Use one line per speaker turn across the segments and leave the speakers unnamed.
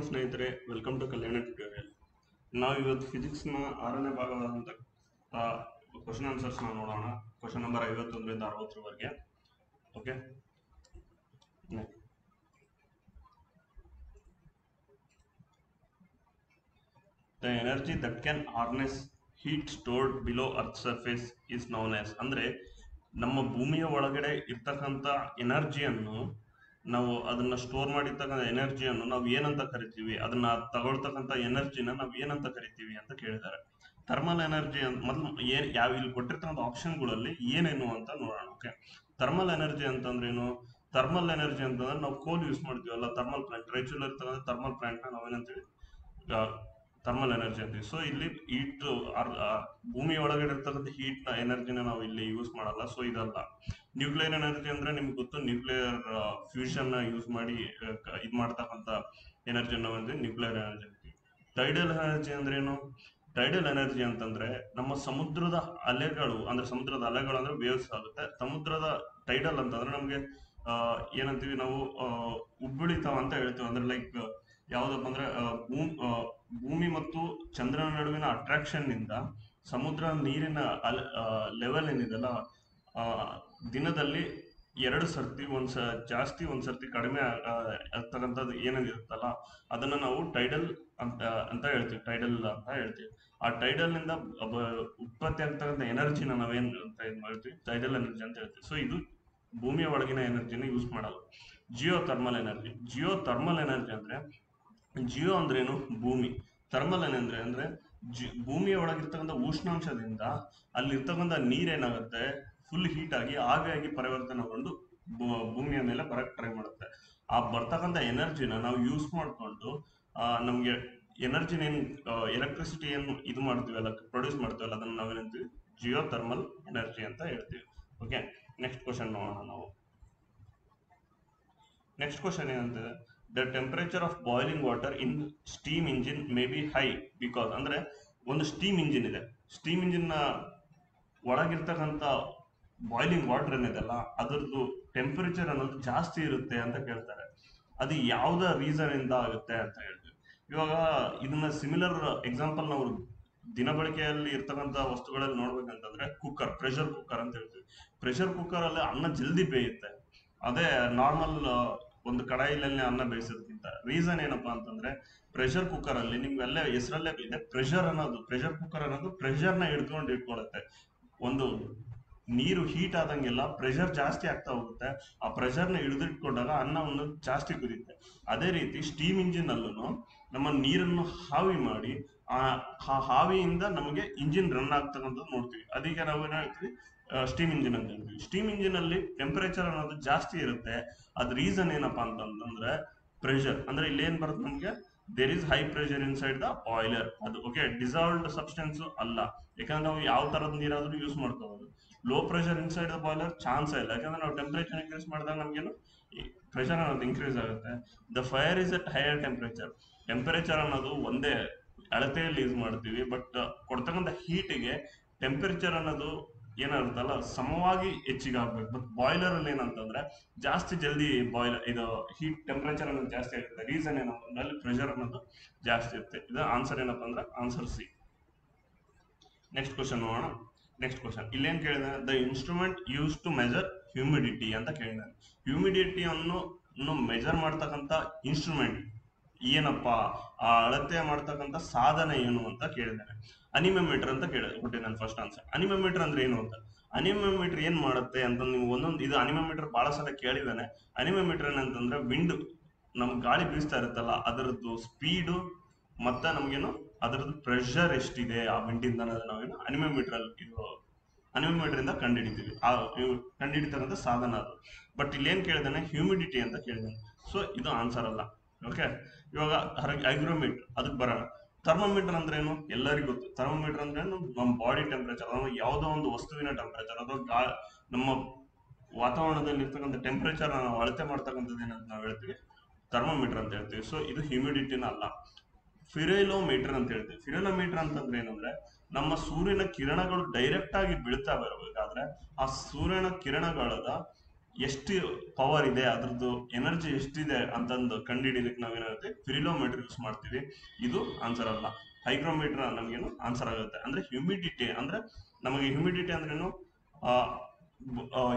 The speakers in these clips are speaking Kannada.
ಸ್ನೇಹಿತರೆ, ವೆಲ್ಕಮ್ ಟು ಕಲ್ಯಾಣ ಟ್ಯುಟೋರಿಯಲ್. ನಾವು ಇವತ್ತು ಫಿಸಿಕ್ಸ್ನ 6ನೇ ಭಾಗವಾದಂಥ ಕ್ವಶನ್ ಆನ್ಸರ್ಸ್ನ ನೋಡೋಣ. ಕ್ವಶನ್ ನಂಬರ್ 51ರಿಂದ 60ರವರೆಗೆ. Okay, the energy that can harness heat stored below earth surface is known as. ಅಂದರೆ ನಮ್ಮ ಭೂಮಿಯ ಒಳಗಡೆ ಇರ್ತಕ್ಕಂಥ ಎನರ್ಜಿಯನ್ನು ನಾವು ಅದನ್ನ ಸ್ಟೋರ್ ಮಾಡಿರ್ತಕ್ಕಂಥ ಎನರ್ಜಿಯನ್ನು ನಾವು ಏನಂತ ಕರಿತೀವಿ, ಅದನ್ನ ತಗೊಳ್ತಕ್ಕಂಥ ಎನರ್ಜಿನ ನಾವು ಏನಂತ ಕರಿತೀವಿ ಅಂತ ಕೇಳಿದ್ದಾರೆ. ಥರ್ಮಲ್ ಎನರ್ಜಿ ಅಂತ ಮೊದಲು ಇಲ್ಲಿ ಕೊಟ್ಟಿರ್ತಕ್ಕಂಥ ಆಪ್ಷನ್ಗಳಲ್ಲಿ ಏನೇನು ಅಂತ ನೋಡೋಣ. ಓಕೆ, ಥರ್ಮಲ್ ಎನರ್ಜಿ ಅಂತಂದ್ರೆ ಏನು? ಥರ್ಮಲ್ ಎನರ್ಜಿ ಅಂತಂದ್ರೆ ನಾವು ಕೋಲ್ ಯೂಸ್ ಮಾಡ್ತೀವಲ್ಲ, ಥರ್ಮಲ್ ಪ್ಲಾಂಟ್, ರಾಯಚೂರಲ್ಲಿ ಇರ್ತಕ್ಕಂಥ ಥರ್ಮಲ್ ಪ್ಲಾಂಟ್ನ ನಾವೇನಂತೀವಿ? ಥರ್ಮಲ್ ಎನರ್ಜಿ ಅಂತೀವಿ. ಸೊ ಇಲ್ಲಿ ಹೀಟ್ ಭೂಮಿ ಒಳಗಡೆ ಇರ್ತಕ್ಕಂಥ ಹೀಟ್ ನ ಎನರ್ಜಿನ ನಾವು ಇಲ್ಲಿ ಯೂಸ್ ಮಾಡಲ್ಲ. ಸೊ ಇದಲ್ಲ. ನ್ಯೂಕ್ಲಿಯರ್ ಎನರ್ಜಿ ಅಂದ್ರೆ ನಿಮ್ಗೆ ಗೊತ್ತು, ನ್ಯೂಕ್ಲಿಯರ್ ಫ್ಯೂಷನ್ ನ ಯೂಸ್ ಮಾಡಿ ಇದು ಮಾಡ್ತಕ್ಕಂಥ ಎನರ್ಜಿ ನಾವು ನ್ಯೂಕ್ಲಿಯರ್ ಎನರ್ಜಿ ಅಂತೀವಿ. ಟೈಡಲ್ ಎನರ್ಜಿ ಅಂದ್ರೆ ಏನು? ಟೈಡಲ್ ಎನರ್ಜಿ ಅಂತಂದ್ರೆ ನಮ್ಮ ಸಮುದ್ರದ ಅಲೆಗಳು ಅಂದ್ರೆ ವೇವ್ಸ್ ಆಗುತ್ತೆ. ಸಮುದ್ರದ ಟೈಡಲ್ ಅಂತಂದ್ರೆ ನಮ್ಗೆ ಏನಂತೀವಿ ನಾವು, ಉಬ್ಬಳಿತಾವ ಅಂತ ಹೇಳ್ತೀವಿ. ಅಂದ್ರೆ ಲೈಕ್ ಯಾವ್ದಪ್ಪ ಅಂದ್ರೆ ಭೂಮಿ ಮತ್ತು ಚಂದ್ರನ ನಡುವಿನ ಅಟ್ರಾಕ್ಷನ್ ನಿಂದ ಸಮುದ್ರ ನೀರಿನ ಲೆವೆಲ್ ಏನಿದೆಲ್ಲ, ದಿನದಲ್ಲಿ 2 ಸರ್ತಿ, ಜಾಸ್ತಿ ಒಂದ್ಸರ್ತಿ ಕಡಿಮೆ ಆಗ್ತಕ್ಕಂಥದ್ದು ಏನೇನಿರುತ್ತಲ್ಲ ಅದನ್ನ ನಾವು ಟೈಡಲ್ ಅಂತ ಹೇಳ್ತೀವಿ. ಆ ಟೈಡಲ್ ನಿಂದ ಉತ್ಪತ್ತಿ ಆಗ್ತಕ್ಕಂಥ ಎನರ್ಜಿನ ನಾವೇನ್ ಅಂತ ಮಾಡ್ತೀವಿ? ಟೈಡಲ್ ಎನರ್ಜಿ ಅಂತ ಹೇಳ್ತೀವಿ. ಸೊ ಇದು ಭೂಮಿಯ ಒಳಗಿನ ಎನರ್ಜಿನ ಯೂಸ್ ಮಾಡಲ್ಲ. ಜಿಯೋ ಥರ್ಮಲ್ ಎನರ್ಜಿ ಅಂದ್ರೆ, ಜಿಯೋ ಅಂದ್ರೇನು? ಭೂಮಿ. ಥರ್ಮಲ್ ಎನರ್ಜಿ ಅಂದ್ರೆ ಭೂಮಿಯ ಒಳಗಿರ್ತಕ್ಕಂಥ ಉಷ್ಣಾಂಶದಿಂದ ಅಲ್ಲಿರ್ತಕ್ಕಂಥ ನೀರೇನಾಗುತ್ತೆ, ಫುಲ್ ಹೀಟ್ ಆಗಿ ಆವಿಯಾಗಿ ಪರಿವರ್ತನೆಗೊಂಡು ಭೂಮಿಯ ಮೇಲೆ ಬರಕ್ ಟ್ರೈ ಮಾಡುತ್ತೆ. ಆ ಬರ್ತಕ್ಕಂಥ ಎನರ್ಜಿನ ನಾವು ಯೂಸ್ ಮಾಡ್ಕೊಂಡು ನಮ್ಗೆ ಎನರ್ಜಿನ ಎಲೆಕ್ಟ್ರಿಸಿಟಿ ಇದು ಮಾಡ್ತೀವಲ್ಲ, ಪ್ರೊಡ್ಯೂಸ್ ಮಾಡ್ತೀವಲ್ಲ, ಅದನ್ನ ನಾವೇನಂತೀವಿ? ಜಿಯೋ ಥರ್ಮಲ್ ಎನರ್ಜಿ ಅಂತ ಹೇಳ್ತೀವಿ. ಓಕೆ, ನೆಕ್ಸ್ಟ್ ಕ್ವಶನ್ ನೋಡೋಣ ನಾವು. ನೆಕ್ಸ್ಟ್ ಕ್ವಶನ್ ಏನಂತಿದೆ? The temperature of boiling water in steam engine may be high because. ಅಂದ್ರೆ ಒಂದು ಸ್ಟೀಮ್ ಇಂಜಿನ್ ಇದೆ, ಸ್ಟೀಮ್ ಇಂಜಿನ್ ನ ಒಳಗಿರ್ತಕ್ಕಂಥ ಬಾಯ್ಲಿಂಗ್ ವಾಟರ್ ಏನಿದೆಲ್ಲ ಅದರದ್ದು ಟೆಂಪರೇಚರ್ ಅನ್ನೋದು ಜಾಸ್ತಿ ಇರುತ್ತೆ ಅಂತ ಕೇಳ್ತಾರೆ. ಅದು ಯಾವ್ದ ರೀಸನ್ ಇಂದ ಆಗುತ್ತೆ ಅಂತ ಹೇಳ್ತೀವಿ. ಇವಾಗ ಇದನ್ನ ಸಿಮಿಲರ್ ಎಕ್ಸಾಂಪಲ್ ನಾವು ದಿನಬಳಕೆಯಲ್ಲಿ ಇರ್ತಕ್ಕಂಥ ವಸ್ತುಗಳಲ್ಲಿ ನೋಡ್ಬೇಕಂತಂದ್ರೆ ಪ್ರೆಷರ್ ಕುಕ್ಕರ್ ಅಂತ ಹೇಳ್ತೀವಿ. ಪ್ರೆಷರ್ ಕುಕ್ಕರ್ ಅಲ್ಲಿ ಅನ್ನ ಜಲ್ದಿ ಬೇಯುತ್ತೆ. ಅದೇ ನಾರ್ಮಲ್ ಒಂದು ಕಡಾಯಿಲಲ್ಲಿ ಅನ್ನ ಬೇಯಿಸೋದಕ್ಕಿಂತ. ರೀಸನ್ ಏನಪ್ಪಾ ಅಂತಂದ್ರೆ, ಪ್ರೆಷರ್ ಕುಕ್ಕರ್ ಅಲ್ಲಿ ನಿಮ್ಗೆಲ್ಲ ಹೆಸರಲ್ಲೇ ಇದೆ, ಪ್ರೆಷರ್ ಕುಕ್ಕರ್ ಅನ್ನೋದು ಪ್ರೆಷರ್ ನ ಇಟ್ಕೊಳ್ಳುತ್ತೆ. ಒಂದು ನೀರು ಹೀಟ್ ಆದಂಗೆಲ್ಲ ಪ್ರೆಷರ್ ಜಾಸ್ತಿ ಆಗ್ತಾ ಹೋಗುತ್ತೆ. ಆ ಪ್ರೆಷರ್ ನ ಹಿಡಿದಿಟ್ಕೊಂಡಾಗ ಅನ್ನವನ್ನು ಜಾಸ್ತಿ ಕುದಿಯುತ್ತೆ. ಅದೇ ರೀತಿ ಸ್ಟೀಮ್ ಇಂಜಿನ್ ಅಲ್ಲೂ ನಮ್ಮ ನೀರನ್ನು ಹಾವಿ ಮಾಡಿ ಆ ಹಾವಿಯಿಂದ ನಮಗೆ ಇಂಜಿನ್ ರನ್ ಆಗ್ತಕ್ಕಂಥದ್ದು ನೋಡ್ತೀವಿ. ಅದಕ್ಕೆ ನಾವೇನ್ ಹೇಳ್ತೀವಿ? ಸ್ಟೀಮ್ ಇಂಜಿನ್ ಅಂತ ಹೇಳ್ತೀವಿ. ಸ್ಟೀಮ್ ಇಂಜಿನ್ ಅಲ್ಲಿ ಟೆಂಪರೇಚರ್ ಅನ್ನೋದು ಜಾಸ್ತಿ ಇರುತ್ತೆ. ಅದ್ ರೀಸನ್ ಏನಪ್ಪಾ ಅಂತಂದ್ರೆ ಪ್ರೆಷರ್. ಅಂದ್ರೆ ಇಲ್ಲಿ ಏನ್ ಬರುತ್ತೆ ನಮ್ಗೆ? There is high pressure inside the boiler. ಅದು ಓಕೆ, ಡಿಸಾಲ್ವ್ಡ್ ಸಬ್ಸ್ಟೆನ್ಸ್ ಅಲ್ಲ. ಯಾಕಂದ್ರೆ ನಾವು ಯಾವ ತರದ ನೀರಾದ್ರೂ ಯೂಸ್ ಮಾಡ್ಕೋಬಹುದು. Low pressure inside the boiler chance ಇಲ್ಲ. ಯಾಕಂದ್ರೆ ನಾವು ಟೆಂಪರೇಚರ್ ಇನ್ಕ್ರೀಸ್ ಮಾಡಿದಾಗ ನಮ್ಗೇನು ಪ್ರೆಷರ್ ಅನ್ನೋದು ಇನ್ಕ್ರೀಸ್ ಆಗುತ್ತೆ. The fire is at higher temperature ಅನ್ನೋದು ಒಂದೇ ಅಳತೆಯಲ್ಲಿ ಯೂಸ್ ಮಾಡ್ತೀವಿ. ಬಟ್ ಕೊಡ್ತಕ್ಕಂಥ ಹೀಟಿಗೆ ಟೆಂಪರೇಚರ್ ಅನ್ನೋದು ಏನಾಗುತ್ತಲ್ಲ ಸಮವಾಗಿ ಹೆಚ್ಚಿಗೆ ಆಗ್ಬೇಕು. ಬಟ್ ಬಾಯ್ಲರ್ ಅಲ್ಲಿ ಏನಂತಂದ್ರೆ ಜಾಸ್ತಿ ಜಲ್ದಿ ಇದು ಹೀಟ್ ಟೆಂಪರೇಚರ್ ಅನ್ನೋದು ಜಾಸ್ತಿ ಆಗುತ್ತೆ. ರೀಸನ್ ಏನಪ್ಪ ಅಂದ್ರೆ ಅಲ್ಲಿ ಪ್ರೆಷರ್ ಅನ್ನೋದು ಜಾಸ್ತಿ ಇರುತ್ತೆ. ಇದು ಆನ್ಸರ್ ಏನಪ್ಪಾ ಅಂದ್ರೆ ಆನ್ಸರ್ ಸಿ. ನೆಕ್ಸ್ಟ್ ಕ್ವಶನ್ ನೋಡೋಣ. ನೆಕ್ಸ್ಟ್ ಕ್ವಶನ್ ಇಲ್ಲೇನ್ ಕೇಳಿದಾನೆ? The instrument use to measure humidity ಅಂತ ಕೇಳಿದಾನೆ. ಹ್ಯೂಮಿಡಿಟಿಯನ್ನು ಮೆಜರ್ ಮಾಡ್ತಕ್ಕಂಥ ಇನ್ಸ್ಟ್ರೂಮೆಂಟ್ ಏನಪ್ಪಾ, ಆ ಅಳತೆ ಮಾಡ್ತಕ್ಕಂಥ ಸಾಧನ ಏನು ಅಂತ ಕೇಳಿದ್ದಾನೆ. ಅನಿಮೋಮೀಟರ್ ಅಂತ ಕೊಟ್ಟಿದ್ದಾನೆ ಫಸ್ಟ್ ಆನ್ಸರ್. ಅನಿಮೋಮೀಟರ್ ಅಂದ್ರೆ ಏನು ಅಂತ. ಅನಿಮೋಮೀಟರ್ ಏನ್ ಮಾಡುತ್ತೆ ಅಂತ ನೀವು ಇದು ಅನಿಮೋಮೀಟರ್ ಬಹಳ ಸಲ ಕೇಳಿದಾನೆ. ಅನಿಮೋಮೀಟರ್ ಏನಂತಂದ್ರೆ ವಿಂಡ್, ನಮ್ ಗಾಳಿ ಬೀಸ್ತಾ ಇರುತ್ತಲ್ಲ ಅದರದ್ದು ಸ್ಪೀಡು ಮತ್ತೆ ನಮ್ಗೇನು ಅದರದ್ದು ಪ್ರೆಷರ್ ಎಷ್ಟಿದೆ ಆ ವಿಂಡಿಂದ ನಾವೇನು ಅನಿಮೋಮೀಟರ್ ಇಂದ ಕಂಡುಹಿಡಿತೀವಿ. ಕಂಡುಹಿಡಿತಕ್ಕಂಥ ಸಾಧನ ಅದು. ಬಟ್ ಇಲ್ಲಿ ಏನ್ ಕೇಳಿದಾನೆ? ಹ್ಯೂಮಿಡಿಟಿ ಅಂತ ಕೇಳಿದಾನೆ. ಸೊ ಇದು ಆನ್ಸರ್ ಅಲ್ಲ. ಓಕೆ, ಇವಾಗ ಹೈಗ್ರೋಮೀಟರ್ ಅದಕ್ಕೆ ಬರೋಣ. ಥರ್ಮೋಮೀಟರ್ ಅಂದ್ರೆ ಏನು? ಎಲ್ಲರಿಗೂ ಗೊತ್ತು. ಥರ್ಮೋಮೀಟರ್ ಅಂದ್ರೆ ನಮ್ಮ ಬಾಡಿ ಟೆಂಪರೇಚರ್, ಯಾವುದೋ ಒಂದು ವಸ್ತುವಿನ ಟೆಂಪರೇಚರ್ ಅಥವಾ ನಮ್ಮ ವಾತಾವರಣದಲ್ಲಿ ಇರ್ತಕ್ಕಂಥ ಟೆಂಪರೇಚರ್ ನಾವು ಅಳತೆ ಮಾಡ್ತಕ್ಕಂಥದ್ದು ಏನಂತ ನಾವು ಹೇಳ್ತೀವಿ? ಥರ್ಮೋಮೀಟರ್ ಅಂತ ಹೇಳ್ತೀವಿ. ಸೊ ಇದು ಹ್ಯೂಮಿಡಿಟಿನ ಅಲ್ಲ. ಫಿರೈಲೋಮೀಟರ್ ಅಂತ ಹೇಳ್ತೀವಿ. ಫಿರೈಲೋಮೀಟರ್ ಅಂತಂದ್ರೆ ಏನಂದ್ರೆ, ನಮ್ಮ ಸೂರ್ಯನ ಕಿರಣಗಳು ಡೈರೆಕ್ಟ್ ಆಗಿ ಬೀಳ್ತಾ ಬರಬೇಕಾದ್ರೆ ಆ ಸೂರ್ಯನ ಕಿರಣಗಳ ಎಷ್ಟು ಪವರ್ ಇದೆ, ಅದ್ರದ್ದು ಎನರ್ಜಿ ಎಷ್ಟಿದೆ ಅಂತಂದು ಕಂಡುಹಿಡಿಯಲಿಕ್ಕೆ ನಾವೇನಾಗುತ್ತೆ ಫಿರಿಲೋಮೀಟರ್ ಯೂಸ್ ಮಾಡ್ತೀವಿ. ಇದು ಆನ್ಸರ್ ಅಲ್ಲ. ಹೈಗ್ರೋಮೀಟರ್ ನಮಗೇನು ಆನ್ಸರ್ ಆಗುತ್ತೆ. ಅಂದ್ರೆ ಹ್ಯೂಮಿಡಿಟಿ ಅಂದ್ರೆ ನಮಗೆ ಹ್ಯೂಮಿಡಿಟಿ ಅಂದ್ರೇನು,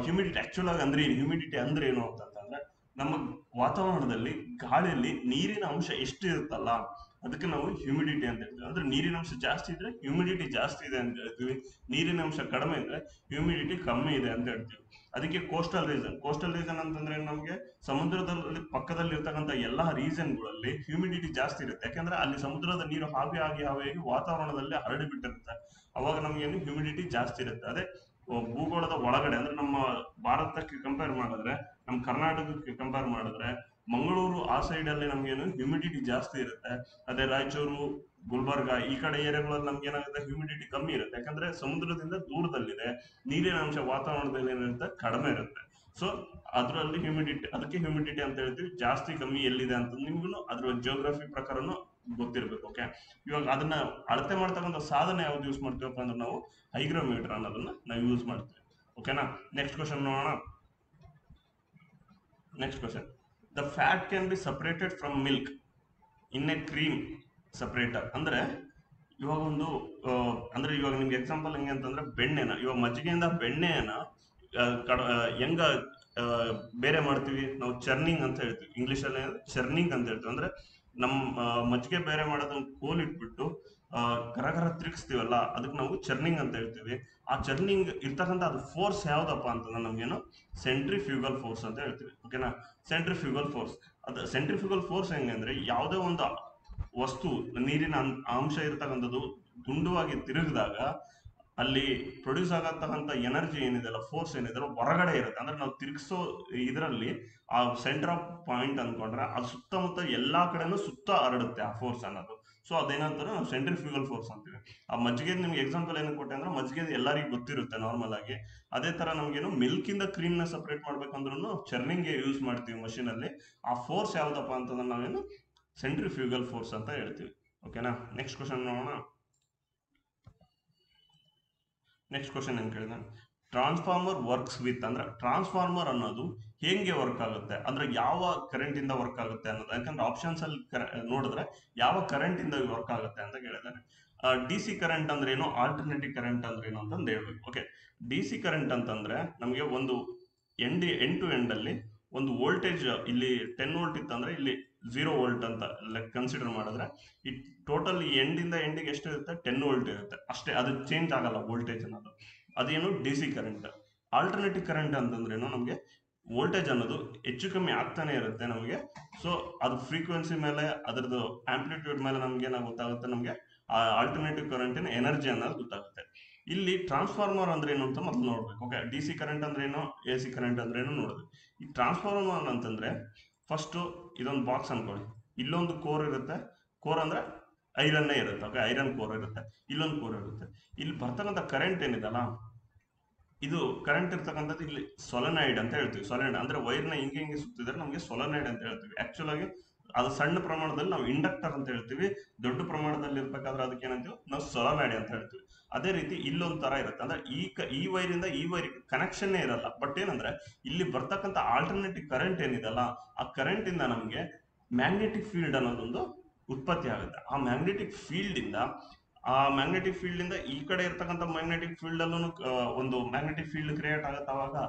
ಹ್ಯೂಮಿಡಿಟಿ ಆಕ್ಚುಲ್ ಆಗಿ ಅಂದ್ರೆ ಹ್ಯೂಮಿಡಿಟಿ ಅಂದ್ರೆ ಏನು ಅಂತಂದ್ರೆ ನಮ್ಮ ವಾತಾವರಣದಲ್ಲಿ ಗಾಳಿಯಲ್ಲಿ ನೀರಿನ ಅಂಶ ಎಷ್ಟು ಇರುತ್ತಲ್ಲ ಅದಕ್ಕೆ ನಾವು ಹ್ಯೂಮಿಡಿಟಿ ಅಂತ ಹೇಳ್ತೀವಿ. ಅಂದ್ರೆ ನೀರಿನ ಅಂಶ ಜಾಸ್ತಿ ಇದ್ರೆ ಹ್ಯೂಮಿಡಿಟಿ ಜಾಸ್ತಿ ಇದೆ ಅಂತ ಹೇಳ್ತೀವಿ, ನೀರಿನ ಅಂಶ ಕಡಿಮೆ ಇದ್ರೆ ಹ್ಯೂಮಿಡಿಟಿ ಕಮ್ಮಿ ಇದೆ ಅಂತ ಹೇಳ್ತೀವಿ. ಅದಕ್ಕೆ ಕೋಸ್ಟಲ್ ರೀಸನ್ ಅಂತಂದ್ರೆ ನಮಗೆ ಸಮುದ್ರದಲ್ಲಿ ಪಕ್ಕದಲ್ಲಿ ಇರ್ತಕ್ಕಂಥ ಎಲ್ಲಾ ರೀಸನ್ಗಳಲ್ಲಿ ಹ್ಯೂಮಿಡಿಟಿ ಜಾಸ್ತಿ ಇರುತ್ತೆ. ಯಾಕಂದ್ರೆ ಅಲ್ಲಿ ಸಮುದ್ರದ ನೀರು ಹಾವಿಯಾಗಿ ವಾತಾವರಣದಲ್ಲಿ ಹರಡಿ ಬಿಟ್ಟಿರುತ್ತೆ. ಅವಾಗ ನಮ್ಗೇನು ಹ್ಯೂಮಿಡಿಟಿ ಜಾಸ್ತಿ ಇರುತ್ತೆ. ಅದೇ ಭೂಗೋಳದ ಒಳಗಡೆ ಅಂದ್ರೆ ನಮ್ಮ ಭಾರತಕ್ಕೆ ಕಂಪೇರ್ ಮಾಡಿದ್ರೆ, ನಮ್ಮ ಕರ್ನಾಟಕಕ್ಕೆ ಕಂಪೇರ್ ಮಾಡಿದ್ರೆ ಮಂಗಳೂರು ಆ ಸೈಡ್ ಅಲ್ಲಿ ನಮ್ಗೇನು ಹ್ಯೂಮಿಡಿಟಿ ಜಾಸ್ತಿ ಇರುತ್ತೆ. ಅದೇ ರಾಯಚೂರು, ಗುಲ್ಬರ್ಗ ಈ ಕಡೆ ಏರಿಯಾಗಳಲ್ಲಿ ನಮ್ಗೆ ಏನಾಗುತ್ತೆ ಹ್ಯೂಮಿಡಿಟಿ ಕಮ್ಮಿ ಇರುತ್ತೆ. ಯಾಕಂದ್ರೆ ಸಮುದ್ರದಿಂದ ದೂರದಲ್ಲಿದೆ, ನೀರಿನ ಅಂಶ ವಾತಾವರಣದಲ್ಲಿ ಏನಿರುತ್ತೆ ಕಡಿಮೆ ಇರುತ್ತೆ. ಸೊ ಅದರಲ್ಲಿ ಹ್ಯೂಮಿಡಿಟಿ, ಅದಕ್ಕೆ ಹ್ಯೂಮಿಡಿಟಿ ಅಂತ ಹೇಳ್ತೀವಿ. ಜಾಸ್ತಿ ಕಮ್ಮಿ ಎಲ್ಲಿದೆ ಅಂತ ನಿಮ್ಗೂ ಅದ್ರ ಜಿಯೋಗ್ರಫಿ ಪ್ರಕಾರನು ಗೊತ್ತಿರ್ಬೇಕು. ಓಕೆ, ಇವಾಗ ಅದನ್ನ ಅಳತೆ ಮಾಡ್ತಕ್ಕಂಥ ಸಾಧನ ಯಾವ್ದು ಯೂಸ್ ಮಾಡ್ತೀವಪ್ಪ ಅಂದ್ರೆ ನಾವು ಹೈಗ್ರೋಮೀಟರ್ ಅನ್ನೋದನ್ನ ನಾವು ಯೂಸ್ ಮಾಡ್ತೀವಿ. ಓಕೆನಾ, ನೆಕ್ಸ್ಟ್ ಕ್ವಶನ್ ನೋಡೋಣ. Next question, the fat can be separated from milk in a cream separator. ಅಂದ್ರೆ ಇವಾಗ ಒಂದು ಅಂದ್ರೆ ಇವಾಗ ನಿಮ್ಗೆ ಎಕ್ಸಾಂಪಲ್ ಹೆಂಗೆ ಅಂತಂದ್ರೆ ಬೆಣ್ಣೆನ, ಇವಾಗ ಮಜ್ಜಿಗೆಯಿಂದ ಬೆಣ್ಣೆನ ಹೆಂಗ ಬೇರೆ ಮಾಡ್ತೀವಿ ನಾವು, ಚರ್ನಿಂಗ್ ಅಂತ ಹೇಳ್ತೀವಿ. ಇಂಗ್ಲಿಷ್ ಅಲ್ಲಿ ಚರ್ನಿಂಗ್ ಅಂತ ಹೇಳ್ತೀವಿ. ಅಂದ್ರೆ ನಮ್ಮ ಮಜ್ಜಿಗೆ ಬೇರೆ ಮಾಡೋದನ್ನ ಕೋಲ್ ಇಟ್ಬಿಟ್ಟು ಕರಕರ ತಿರುಗಿಸ್ತೀವಲ್ಲ ಅದಕ್ಕೆ ನಾವು ಚರ್ನಿಂಗ್ ಅಂತ ಹೇಳ್ತೀವಿ. ಆ ಚರ್ನಿಂಗ್ ಇರ್ತಕ್ಕಂಥ ಅದು ಫೋರ್ಸ್ ಯಾವ್ದಪ್ಪ ಅಂತಂದ್ರೆ ನಮ್ಗೇನು ಸೆಂಟ್ರಿಫ್ಯೂಗಲ್ ಫೋರ್ಸ್ ಅಂತ ಹೇಳ್ತೀವಿ. ಓಕೆನಾ, ಸೆಂಟ್ರಿಫ್ಯೂಗಲ್ ಫೋರ್ಸ್. ಅದು ಸೆಂಟ್ರಿಫ್ಯೂಗಲ್ ಫೋರ್ಸ್ ಹೆಂಗೆ ಅಂದ್ರೆ ಯಾವುದೇ ಒಂದು ವಸ್ತು ನೀರಿನ ಅಂಶ ಇರ್ತಕ್ಕಂಥದ್ದು ದುಂಡುವಾಗಿ ತಿರುಗಿದಾಗ ಅಲ್ಲಿ ಪ್ರೊಡ್ಯೂಸ್ ಆಗತಕ್ಕಂಥ ಎನರ್ಜಿ ಏನಿದೆಲ್ಲ, ಫೋರ್ಸ್ ಏನಿದೆ ಹೊರಗಡೆ ಇರುತ್ತೆ. ಅಂದ್ರೆ ನಾವು ತಿರುಗಿಸೋ ಇದರಲ್ಲಿ ಆ ಸೆಂಟರ್ ಆಫ್ ಪಾಯಿಂಟ್ ಅನ್ಕೊಂಡ್ರೆ ಅದು ಸುತ್ತಮುತ್ತ ಎಲ್ಲಾ ಕಡೆನೂ ಸುತ್ತ ಹರಡುತ್ತೆ ಆ ಫೋರ್ಸ್ ಅನ್ನೋದು. ಸೊ ಅದೇನಂತಾರೆ ನಾವು ಸೆಂಟ್ರಿಫ್ಯೂಗಲ್ ಫೋರ್ಸ್ ಅಂತೀವಿ. ಆ ಮಜ್ಜಿಗೆ ನಿಮ್ಗೆ ಎಕ್ಸಾಂಪಲ್ ಏನಕ್ಕೆ ಕೊಟ್ಟೆ ಅಂದ್ರೆ ಮಜ್ಜಿಗೆ ಎಲ್ಲರಿಗೂ ಗೊತ್ತಿರುತ್ತೆ ನಾರ್ಮಲ್ ಆಗಿ. ಅದೇ ತರ ನಮ್ಗೇನು ಮಿಲ್ಕ್ ಇಂದ ಕ್ರೀಮ್ ನ ಸಪರೇಟ್ ಮಾಡ್ಬೇಕಂದ್ರೂ ಚರ್ನಿಂಗ್ ಯೂಸ್ ಮಾಡ್ತೀವಿ ಮಷೀನ್ ಅಲ್ಲಿ. ಆ ಫೋರ್ಸ್ ಯಾವ್ದಪ್ಪ ಅಂತಂದ್ರೆ ನಾವೇನು ಸೆಂಟ್ರಿಫ್ಯೂಗಲ್ ಫೋರ್ಸ್ ಅಂತ ಹೇಳ್ತೀವಿ. ಓಕೆನಾ, ನೆಕ್ಸ್ಟ್ ಕ್ವಶನ್ ನೋಡೋಣ. ನೆಕ್ಸ್ಟ್ ಕ್ವಶನ್ ಏನ್ ಕೇಳಿದ, ಟ್ರಾನ್ಸ್ಫಾರ್ಮರ್ ವರ್ಕ್ಸ್ ವಿತ್ ಅಂದ್ರೆ ಟ್ರಾನ್ಸ್ಫಾರ್ಮರ್ ಅನ್ನೋದು ಹೆಂಗೆ ವರ್ಕ್ ಆಗುತ್ತೆ ಅಂದ್ರೆ ಯಾವ ಕರೆಂಟ್ ಇಂದ ವರ್ಕ್ ಆಗುತ್ತೆ ಅನ್ನೋದು. ಯಾಕಂದ್ರೆ ಆಪ್ಷನ್ಸ್ ಅಲ್ಲಿ ನೋಡಿದ್ರೆ ಯಾವ ಕರೆಂಟ್ ಇಂದ ವರ್ಕ್ ಆಗುತ್ತೆ ಅಂತ ಕೇಳಿದಾರೆ. ಡಿ ಸಿ ಕರೆಂಟ್ ಅಂದ್ರೆ ಏನು, ಆಲ್ಟರ್ನೇಟಿವ್ ಕರೆಂಟ್ ಅಂದ್ರೆ ಏನು ಅಂತಂದು ಹೇಳ್ಬೇಕು. ಓಕೆ, ಡಿ ಸಿ ಕರೆಂಟ್ ಅಂತಂದ್ರೆ ನಮಗೆ ಒಂದು ಎಂಡ್ ಟು ಎಂಡ್ ಅಲ್ಲಿ ಒಂದು ವೋಲ್ಟೇಜ್ ಇಲ್ಲಿ 10 ವೋಲ್ಟ್ ಇತ್ತಂದ್ರೆ ಇಲ್ಲಿ 0 ವೋಲ್ಟ್ ಅಂತ ಕನ್ಸಿಡರ್ ಮಾಡಿದ್ರೆ ಈ ಟೋಟಲ್ ಎಂಡ್ ಇಂದ ಎಂಡಿಗೆ ಎಷ್ಟು ಇರುತ್ತೆ 10 ವೋಲ್ಟ್ ಇರುತ್ತೆ ಅಷ್ಟೇ, ಅದು ಚೇಂಜ್ ಆಗಲ್ಲ ವೋಲ್ಟೇಜ್ ಅನ್ನೋದು. ಅದೇನು D C current. Alternative current ಅಂತಂದ್ರೇನು ನಮಗೆ ವೋಲ್ಟೇಜ್ ಅನ್ನೋದು ಹೆಚ್ಚು ಕಮ್ಮಿ ಆಗ್ತಾನೆ ಇರುತ್ತೆ ನಮಗೆ. ಸೊ ಅದು ಫ್ರೀಕ್ವೆನ್ಸಿ ಮೇಲೆ ಅದರದ್ದು ಆಂಪ್ಲಿಟ್ಯೂಡ್ ಮೇಲೆ ನಮ್ಗೆ ಏನಾಗ ಗೊತ್ತಾಗುತ್ತೆ, ನಮಗೆ ಆ ಆಲ್ಟರ್ನೇಟಿವ್ ಕರೆಂಟಿನ ಎನರ್ಜಿ ಅನ್ನೋದು ಗೊತ್ತಾಗುತ್ತೆ. ಇಲ್ಲಿ ಟ್ರಾನ್ಸ್ಫಾರ್ಮರ್ ಅಂದ್ರೆ ಏನು ಅಂತ ಮೊದಲು ನೋಡ್ಬೇಕು. ಓಕೆ, ಡಿ ಸಿ ಕರೆಂಟ್ ಅಂದ್ರೆ ಏನು, ಎ ಸಿ ಕರೆಂಟ್ ಅಂದ್ರೆ ಏನು ನೋಡೋದು. ಈ ಟ್ರಾನ್ಸ್ಫಾರ್ಮರ್ ಅಂತಂದ್ರೆ ಫಸ್ಟ್ ಇದೊಂದು ಬಾಕ್ಸ್ ಅನ್ಕೊಳ್ಳಿ, ಇಲ್ಲೊಂದು ಕೋರ್ ಇರುತ್ತೆ. ಕೋರ್ ಅಂದ್ರೆ ಐರನ್ನೇ ಇರುತ್ತೆ. ಓಕೆ, ಐರನ್ ಕೋರ್ ಇರುತ್ತೆ, ಇಲ್ಲೊಂದು ಕೋರ್ ಇರುತ್ತೆ. ಇಲ್ಲಿ ಬರ್ತಕ್ಕಂಥ ಕರೆಂಟ್ ಏನಿದೆಲ್ಲ, ಇದು ಕರೆಂಟ್ ಇರ್ತಕ್ಕಂಥದ್ದು ಇಲ್ಲಿ ಸೊಲೆನಾಯ್ಡ್ ಅಂತ ಹೇಳ್ತೀವಿ. ಸೊಲೆನಾಯ್ಡ್ ಅಂದ್ರೆ ವೈರ್ನ ಹಿಂಗೆ ಸುತ್ತಿದ್ರೆ ನಮಗೆ ಸೊಲೆನಾಯ್ಡ್ ಅಂತ ಹೇಳ್ತೀವಿ. ಆಕ್ಚುಲ್ ಆಗಿ ಅದು ಸಣ್ಣ ಪ್ರಮಾಣದಲ್ಲಿ ನಾವು ಇಂಡಕ್ಟರ್ ಅಂತ ಹೇಳ್ತೀವಿ, ದೊಡ್ಡ ಪ್ರಮಾಣದಲ್ಲಿ ಇರ್ಬೇಕಾದ್ರೆ ಅದಕ್ಕೆ ಏನಂತೀವಿ ನಾವು ಸೊಲೆನಾಯ್ಡ್ ಅಂತ ಹೇಳ್ತೀವಿ. ಅದೇ ರೀತಿ ಇಲ್ಲೊಂದ್ ತರ ಇರುತ್ತೆ. ಅಂದ್ರೆ ಈ ವೈರಿಂದ ಈ ವೈರಿಗೆ ಕನೆಕ್ಷನ್ ಇರಲ್ಲ. ಬಟ್ ಏನಂದ್ರೆ ಇಲ್ಲಿ ಬರ್ತಕ್ಕಂಥ ಆಲ್ಟರ್ನೇಟಿವ್ ಕರೆಂಟ್ ಏನಿದೆಲ್ಲ ಆ ಕರೆಂಟ್ ಇಂದ ನಮಗೆ ಮ್ಯಾಗ್ನೆಟಿಕ್ ಫೀಲ್ಡ್ ಅನ್ನೋದೊಂದು ಉತ್ಪತ್ತಿ ಆಗುತ್ತೆ. ಆ ಮ್ಯಾಗ್ನೆಟಿಕ್ ಫೀಲ್ಡ್ ಇಂದ ಈ ಕಡೆ ಇರ್ತಕ್ಕಂಥ ಮ್ಯಾಗ್ನೆಟಿಕ್ ಫೀಲ್ಡ್ ಅಲ್ಲೂ ಒಂದು ಮ್ಯಾಗ್ನೆಟಿಕ್ ಫೀಲ್ಡ್ ಕ್ರಿಯೇಟ್ ಆಗುತ್ತೆ.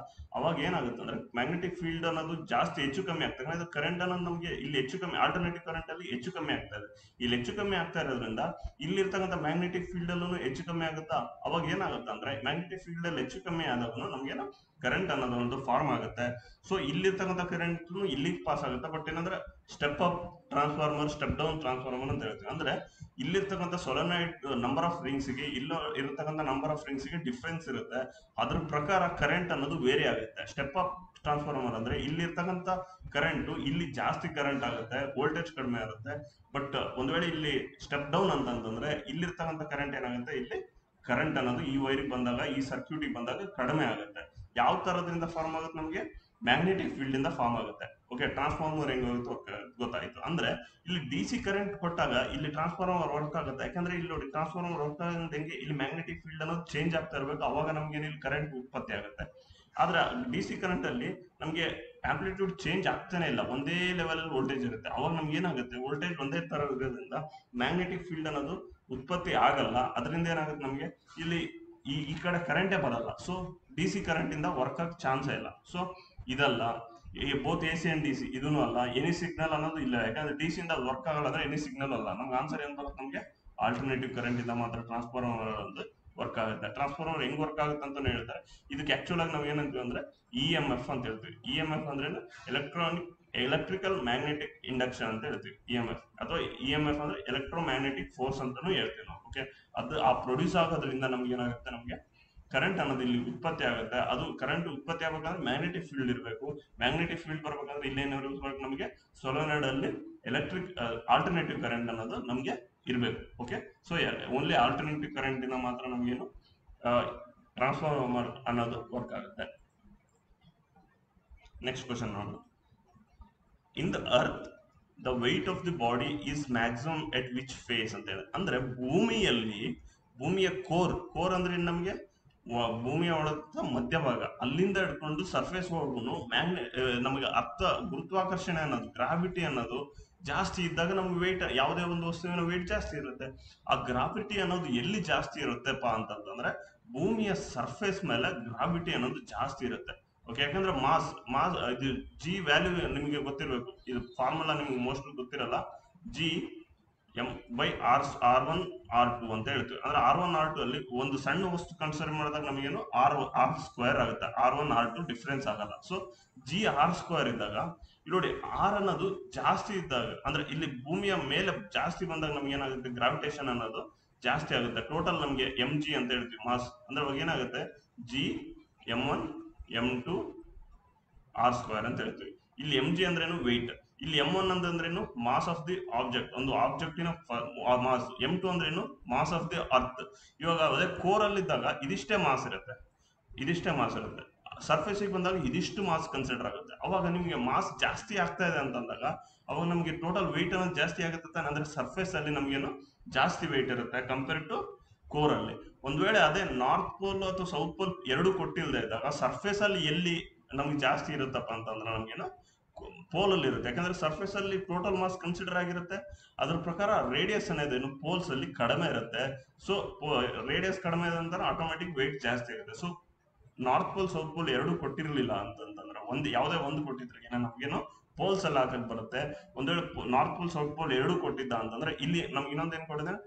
ಅವಾಗ ಏನಾಗುತ್ತೆ ಅಂದ್ರೆ ಮ್ಯಾಗ್ನೆಟಿಕ್ ಫೀಲ್ಡ್ ಅನ್ನೋದು ಜಾಸ್ತಿ ಹೆಚ್ಚು ಕಮ್ಮಿ ಆಗ್ತದೆ. ಇದು ಕರೆಂಟ್ ಅನ್ನೋದು ನಮಗೆ ಇಲ್ಲಿ ಹೆಚ್ಚು ಕಮ್ಮಿ, ಆಲ್ಟರ್ನೇಟಿವ್ ಕರೆಂಟ್ ಅಲ್ಲಿ ಹೆಚ್ಚು ಕಮ್ಮಿ ಆಗ್ತಾ ಇದೆ. ಇಲ್ಲಿ ಹೆಚ್ಚು ಕಮ್ಮಿ ಆಗ್ತಾ ಇರೋದ್ರಿಂದ ಇಲ್ಲಿ ಇರ್ತಕ್ಕಂಥ ಮ್ಯಾಗ್ನೆಟಿಕ್ ಫೀಲ್ಡ್ ಅಲ್ಲೂ ಹೆಚ್ಚು ಕಮ್ಮಿ ಆಗುತ್ತಾ. ಅವಾಗ ಏನಾಗುತ್ತೆ ಅಂದ್ರೆ ಮ್ಯಾಗ್ನೆಟಿಕ್ ಫೀಲ್ಡ್ ಅಲ್ಲಿ ಹೆಚ್ಚು ಕಮ್ಮಿ ಆದಾಗೂ ನಮ್ಗೇನು ಕರೆಂಟ್ ಅನ್ನೋದು ಒಂದು ಫಾರ್ಮ್ ಆಗುತ್ತೆ. ಸೊ ಇಲ್ಲಿರ್ತಕ್ಕಂಥ ಕರೆಂಟ್ ಇಲ್ಲಿಗೆ ಪಾಸ್ ಆಗುತ್ತೆ. ಬಟ್ ಏನಂದ್ರೆ step up transformer, step down transformer ಅಂತ ಹೇಳ್ತೀವಿ. ಅಂದ್ರೆ ಇಲ್ಲಿರ್ತಕ್ಕಂಥ ಸೊಲೆನಾಯ್ಡ್ ನಂಬರ್ ಆಫ್ ರಿಂಗ್ಸ್ ಗೆ ಇಲ್ಲ ಇರತಕ್ಕಂಥ ನಂಬರ್ ಆಫ್ ರಿಂಗ್ಸ್ ಗೆ ಡಿಫ್ರೆನ್ಸ್ ಇರುತ್ತೆ. ಅದ್ರ ಪ್ರಕಾರ ಕರೆಂಟ್ ಅನ್ನೋದು ವೇರಿ ಆಗುತ್ತೆ. ಸ್ಟೆಪ್ ಅಪ್ ಟ್ರಾನ್ಸ್ಫಾರ್ಮರ್ ಅಂದ್ರೆ ಇಲ್ಲಿ ಇರ್ತಕ್ಕಂಥ ಕರೆಂಟ್ ಇಲ್ಲಿ ಜಾಸ್ತಿ ಕರೆಂಟ್ ಆಗುತ್ತೆ, ವೋಲ್ಟೇಜ್ ಕಡಿಮೆ ಆಗುತ್ತೆ. ಬಟ್ ಒಂದ್ ವೇಳೆ ಇಲ್ಲಿ ಸ್ಟೆಪ್ ಡೌನ್ ಅಂತಂದ್ರೆ ಇಲ್ಲಿರ್ತಕ್ಕಂಥ ಕರೆಂಟ್ ಏನಾಗುತ್ತೆ, ಇಲ್ಲಿ ಕರೆಂಟ್ ಅನ್ನೋದು ಈ ವೈರಿಗೆ ಬಂದಾಗ, ಈ ಸರ್ಕ್ಯೂಟಿಗೆ ಬಂದಾಗ ಕಡಿಮೆ ಆಗುತ್ತೆ. ಯಾವ ತರದ್ರಿಂದ ಫಾರ್ಮ್ ಆಗುತ್ತೆ, ನಮಗೆ ಮ್ಯಾಗ್ನೆಟಿಕ್ ಫೀಲ್ಡ್ ಇಂದ ಫಾರ್ಮ್ ಆಗುತ್ತೆ. ಓಕೆ, ಟ್ರಾನ್ಸ್ಫಾರ್ಮರ್ ಹೆಂಗ್ ಗೊತ್ತಾಯ್ತು. ಅಂದ್ರೆ ಇಲ್ಲಿ ಡಿ ಸಿ ಕರೆಂಟ್ ಕೊಟ್ಟಾಗ ಇಲ್ಲಿ ಟ್ರಾನ್ಸ್ಫಾರ್ಮರ್ ವರ್ಕ್ ಆಗುತ್ತೆ. ಯಾಕಂದ್ರೆ ಇಲ್ಲಿ ನೋಡಿ ಟ್ರಾನ್ಸ್ಫಾರ್ಮರ್ ವರ್ಕ್ ಆಗೋದು ಹೆಂಗೆ, ಇಲ್ಲಿ ಮ್ಯಾಗ್ನೆಟಿಕ್ ಫೀಲ್ಡ್ ಅನ್ನೋದು ಚೇಂಜ್ ಆಗ್ತಾ ಇರಬೇಕು. ಅವಾಗ ನಮ್ಗೆ ಇಲ್ಲಿ ಕರೆಂಟ್ ಉತ್ಪತ್ತಿ ಆಗುತ್ತೆ. ಆದ್ರೆ ಡಿ ಸಿ ಕರೆಂಟ್ ಅಲ್ಲಿ ನಮಗೆ ಆಂಪ್ಲಿಟ್ಯೂಡ್ ಚೇಂಜ್ ಆಗ್ತಾನೆ ಇಲ್ಲ, ಒಂದೇ ಲೆವೆಲ್ ಅಲ್ಲಿ ವೋಲ್ಟೇಜ್ ಇರುತ್ತೆ. ಅವಾಗ ನಮ್ಗೆ ಏನಾಗುತ್ತೆ, ವೋಲ್ಟೇಜ್ ಒಂದೇ ತರ ಇರೋದ್ರಿಂದ ಮ್ಯಾಗ್ನೆಟಿಕ್ ಫೀಲ್ಡ್ ಅನ್ನೋದು ಉತ್ಪತ್ತಿ ಆಗಲ್ಲ. ಅದರಿಂದ ಏನಾಗುತ್ತೆ ನಮಗೆ ಇಲ್ಲಿ ಈ ಕಡೆ ಕರೆಂಟೇ ಬರಲ್ಲ. ಸೊ ಡಿ ಸಿ ಕರೆಂಟ್ ಇಂದ ವರ್ಕ್ ಆಗಕ್ಕೆ ಚಾನ್ಸ್ ಇಲ್ಲ. ಸೊ ಇದಲ್ಲ, both A C and D C ಇದೂ ಅಲ್ಲ, ಎನಿ ಸಿಗ್ನಲ್ ಅನ್ನೋದು ಇಲ್ಲ. ಯಾಕಂದ್ರೆ ಡಿ ಸಿ ಇಂದ ವರ್ಕ್ ಆಗಲ್ಲ ಅಂದ್ರೆ ಎನಿ ಸಿಗ್ನಲ್ ಅಲ್ಲ. ನಮ್ಗೆ ಆನ್ಸರ್ ಏನ್ ಬರುತ್ತೆ, ನಮಗೆ ಆಲ್ಟರ್ನೇಟಿವ್ ಕರೆಂಟ್ ಇಂದ ಮಾತ್ರ ಟ್ರಾನ್ಸ್ಫಾರ್ಮರ್ ಒಂದು ವರ್ಕ್ ಆಗುತ್ತೆ. ಟ್ರಾನ್ಸ್ಫಾರ್ಮರ್ ಹೆಂಗ್ ವರ್ಕ್ ಆಗುತ್ತೆ ಅಂತ ಹೇಳ್ತಾರೆ. ಇದಕ್ಕೆ ಆಕ್ಚುಲ್ ಆಗಿ ನಾವು ಏನಂತೀವಿ ಅಂದ್ರೆ ಇ ಎಂ ಎಫ್ ಅಂತ ಹೇಳ್ತೀವಿ. ಇ ಎಂ ಎಫ್ ಅಂದ್ರೆ ಎಲೆಕ್ಟ್ರಿಕಲ್ ಮ್ಯಾಗ್ನೆಟಿಕ್ ಇಂಡಕ್ಷನ್ ಅಂತ ಹೇಳ್ತೀವಿ ಇ ಎಂ ಎಫ್, ಅಥವಾ ಇ ಎಂ ಎಫ್ ಅಂದ್ರೆ ಎಲೆಕ್ಟ್ರೋ ಮ್ಯಾಗ್ನೆಟಿಕ್ ಫೋರ್ಸ್ ಅಂತಾನು ಹೇಳ್ತೀವಿ ನಾವು. ಓಕೆ, ಅದು ಆ ಪ್ರೊಡ್ಯೂಸ್ ಆಗೋದ್ರಿಂದ ನಮ್ಗೆ ಏನಾಗುತ್ತೆ, ನಮಗೆ ಕರೆಂಟ್ ಅನ್ನೋದು ಇಲ್ಲಿ ಉತ್ಪತ್ತಿ ಆಗುತ್ತೆ. ಅದು ಕರೆಂಟ್ ಉತ್ಪತ್ತಿ ಆಗ್ಬೇಕಂದ್ರೆ ಮ್ಯಾಗ್ನೆಟಿಕ್ ಫೀಲ್ಡ್ ಇರಬೇಕು. ಮ್ಯಾಗ್ನೆಟಿಕ್ ಫೀಲ್ಡ್ ಬರ್ಬೇಕಂದ್ರೆ ಇಲ್ಲೇನು ಇರಬೇಕು, ನಮಗೆ ಸೊಲೋನಾಯ್ಡ್ ಅಲ್ಲಿ ಎಲೆಕ್ಟ್ರಿಕ್ ಆಲ್ಟರ್ನೇಟಿವ್ ಕರೆಂಟ್ ಅನ್ನೋದು ನಮಗೆ ಇರಬೇಕು. Okay, so only alternative current ಇಂದ ಮಾತ್ರ ನಮಗೇನು ಟ್ರಾನ್ಸ್ಫಾರ್ಮರ್ ಅನ್ನೋದು ವರ್ಕ್ ಆಗುತ್ತೆ. ನೆಕ್ಸ್ಟ್ ಕ್ವಶನ್ ನೋಡೋಣ. In the earth the weight of the body is maximum at which phase ಅಂತ ಹೇಳಿ. ಅಂದ್ರೆ ಭೂಮಿಯ ಕೋರ್ ಅಂದ್ರೆ ನಮಗೆ ಭೂಮಿಯ ಒಳಗ ಮಧ್ಯಭಾಗ, ಅಲ್ಲಿಂದ ಹಿಡ್ಕೊಂಡು ಸರ್ಫೇಸ್ ವರ್ಗು ನಮಗೆ ಗುರುತ್ವಾಕರ್ಷಣೆ ಅನ್ನೋದು, ಗ್ರಾವಿಟಿ ಅನ್ನೋದು ಜಾಸ್ತಿ ಇದ್ದಾಗ ನಮ್ಗೆ ವೇಟ್, ಯಾವುದೇ ಒಂದು ವಸ್ತುವಿನ ವೇಟ್ ಜಾಸ್ತಿ ಇರುತ್ತೆ. ಆ ಗ್ರಾವಿಟಿ ಅನ್ನೋದು ಎಲ್ಲಿ ಜಾಸ್ತಿ ಇರುತ್ತೆಪ್ಪ ಅಂತಂದ್ರೆ ಭೂಮಿಯ ಸರ್ಫೇಸ್ ಮೇಲೆ ಗ್ರಾವಿಟಿ ಅನ್ನೋದು ಜಾಸ್ತಿ ಇರುತ್ತೆ. ಓಕೆ, ಯಾಕಂದ್ರೆ ಮಾಸ್ ಇದು ಜಿ ವ್ಯಾಲ್ಯೂ ನಿಮಗೆ ಗೊತ್ತಿರಬೇಕು. ಇದು ಫಾರ್ಮುಲಾ ನಿಮ್ಗೆ ಮೋಸ್ಟ್ಲಿ ಗೊತ್ತಿರಲ್ಲ. G M by R one R two ಅಂತ ಹೇಳ್ತೀವಿ. ಅಂದ್ರೆ ಆರ್1 ಆರ್2 ಅಲ್ಲಿ ಒಂದು ಸಣ್ಣ ವಸ್ತು ಕನ್ಸಿಡರ್ ಮಾಡಿದಾಗ ನಮಗೇನು ಆರ್ ಸ್ಕ್ವೇರ್ ಆಗುತ್ತೆ. ಆರ್1 ಆರ್2 ಡಿಫ್ರೆನ್ಸ್ ಆಗಲ್ಲ. ಸೊ ಜಿ ಆರ್ ಸ್ಕ್ವೇರ್ ಇದ್ದಾಗ ನೋಡಿ, ಆರ್ ಅನ್ನೋದು ಜಾಸ್ತಿ ಇದ್ದಾಗ, ಅಂದ್ರೆ ಇಲ್ಲಿ ಭೂಮಿಯ ಮೇಲೆ ಜಾಸ್ತಿ ಬಂದಾಗ ನಮ್ಗೆ ಏನಾಗುತ್ತೆ, ಗ್ರಾವಿಟೇಷನ್ ಅನ್ನೋದು ಜಾಸ್ತಿ ಆಗುತ್ತೆ. ಟೋಟಲ್ ನಮಗೆ ಎಂ ಜಿ ಅಂತ ಹೇಳ್ತೀವಿ ಮಾಸ್. ಅಂದ್ರೆ ಅವಾಗ ಏನಾಗುತ್ತೆ, ಜಿ ಎಂ1 ಎಂ2 ಆರ್ ಸ್ಕ್ವೇರ್ ಅಂತ ಹೇಳ್ತೀವಿ. ಇಲ್ಲಿ ಎಂ ಜಿ ಅಂದ್ರೇನು ವೆಯ್ಟ್, ಇಲ್ಲಿ ಎಂ1 ಅಂದ್ರೇನು ಮಾಸ್ ಆಫ್ ದಿ ಆಬ್ಜೆಕ್ಟ್, ಒಂದು ಆಬ್ಜೆಕ್ಟಿನ ಮಾಸ್. ಎಂ2 ಅಂದ್ರೇನು ಮಾಸ್ ಆಫ್ ದಿ ಅರ್ತ್. ಇವಾಗ ಅದೇ ಕೋರ್ ಅಲ್ಲಿ ಇದ್ದಾಗ ಇದಿಷ್ಟೇ ಮಾಸ್ ಇರುತ್ತೆ. ಸರ್ಫೇಸಿಗೆ ಬಂದಾಗ ಇದಿಷ್ಟು ಮಾಸ್ ಕನ್ಸಿಡರ್ ಆಗುತ್ತೆ. ಅವಾಗ ನಿಮಗೆ ಮಾಸ್ ಜಾಸ್ತಿ ಆಗ್ತಾ ಇದೆ ಅಂತಂದಾಗ ಅವಾಗ ನಮಗೆ ಟೋಟಲ್ ವೆಯ್ಟ್ ಅನ್ನೋದು ಜಾಸ್ತಿ ಆಗುತ್ತೆ ತಾನೆ. ಅಂದ್ರೆ ಸರ್ಫೇಸ್ ಅಲ್ಲಿ ನಮಗೇನು ಜಾಸ್ತಿ ವೆಯ್ಟ್ ಇರುತ್ತೆ ಕಂಪೇರ್ ಟು ಕೋರ್ ಅಲ್ಲಿ. ಒಂದ್ ವೇಳೆ ಅದೇ ನಾರ್ತ್ ಪೋಲ್ ಅಥವಾ ಸೌತ್ ಪೋಲ್ ಎರಡು ಕೊಟ್ಟಿಲ್ಲದೆ ಇದ್ದಾಗ ಸರ್ಫೇಸ್ ಅಲ್ಲಿ ಎಲ್ಲಿ ನಮ್ಗೆ ಜಾಸ್ತಿ ಇರುತ್ತಪ್ಪ ಅಂತಂದ್ರೆ ನಮ್ಗೇನು ಪೋಲ್ ಅಲ್ಲಿ ಇರುತ್ತೆ. ಯಾಕಂದ್ರೆ ಸರ್ಫೇಸ್ ಅಲ್ಲಿ ಟೋಟಲ್ ಮಾಸ್ ಕನ್ಸಿಡರ್ ಆಗಿರುತ್ತೆ. ಅದ್ರ ಪ್ರಕಾರ ರೇಡಿಯಸ್ ಅನ್ನೋದೇನು ಪೋಲ್ಸ್ ಅಲ್ಲಿ ಕಡಿಮೆ ಇರುತ್ತೆ. ಸೊ ರೇಡಿಯಸ್ ಕಡಿಮೆ ಇದೆ ಅಂದ್ರೆ ಆಟೋಮೆಟಿಕ್ ವೆಯ್ಟ್ ಜಾಸ್ತಿ ಆಗುತ್ತೆ. So north pole south pole ಎರಡು ಕೊಟ್ಟಿರ್ಲಿಲ್ಲ ಅಂತಂದ್ರೆ ಯಾವುದೇ ಒಂದು ಕೊಟ್ಟಿದ್ರೆ ನಮ್ಗೇನು ಪೋಲ್ಸ್ ಅಲ್ಲಿ ಹಾಕಕ್ ಬರುತ್ತೆ. ಒಂದ್ ವೇಳೆ ನಾರ್ತ್ ಪೋಲ್ ಸೌತ್ ಪೋಲ್ ಎರಡು ಕೊಟ್ಟಿದ್ದ ಅಂತಂದ್ರೆ ಇಲ್ಲಿ ನಮ್ಗೆ ಇನ್ನೊಂದ್ ಏನ್ ಕೊಟ್ಟಿದ್ದಾನೆ,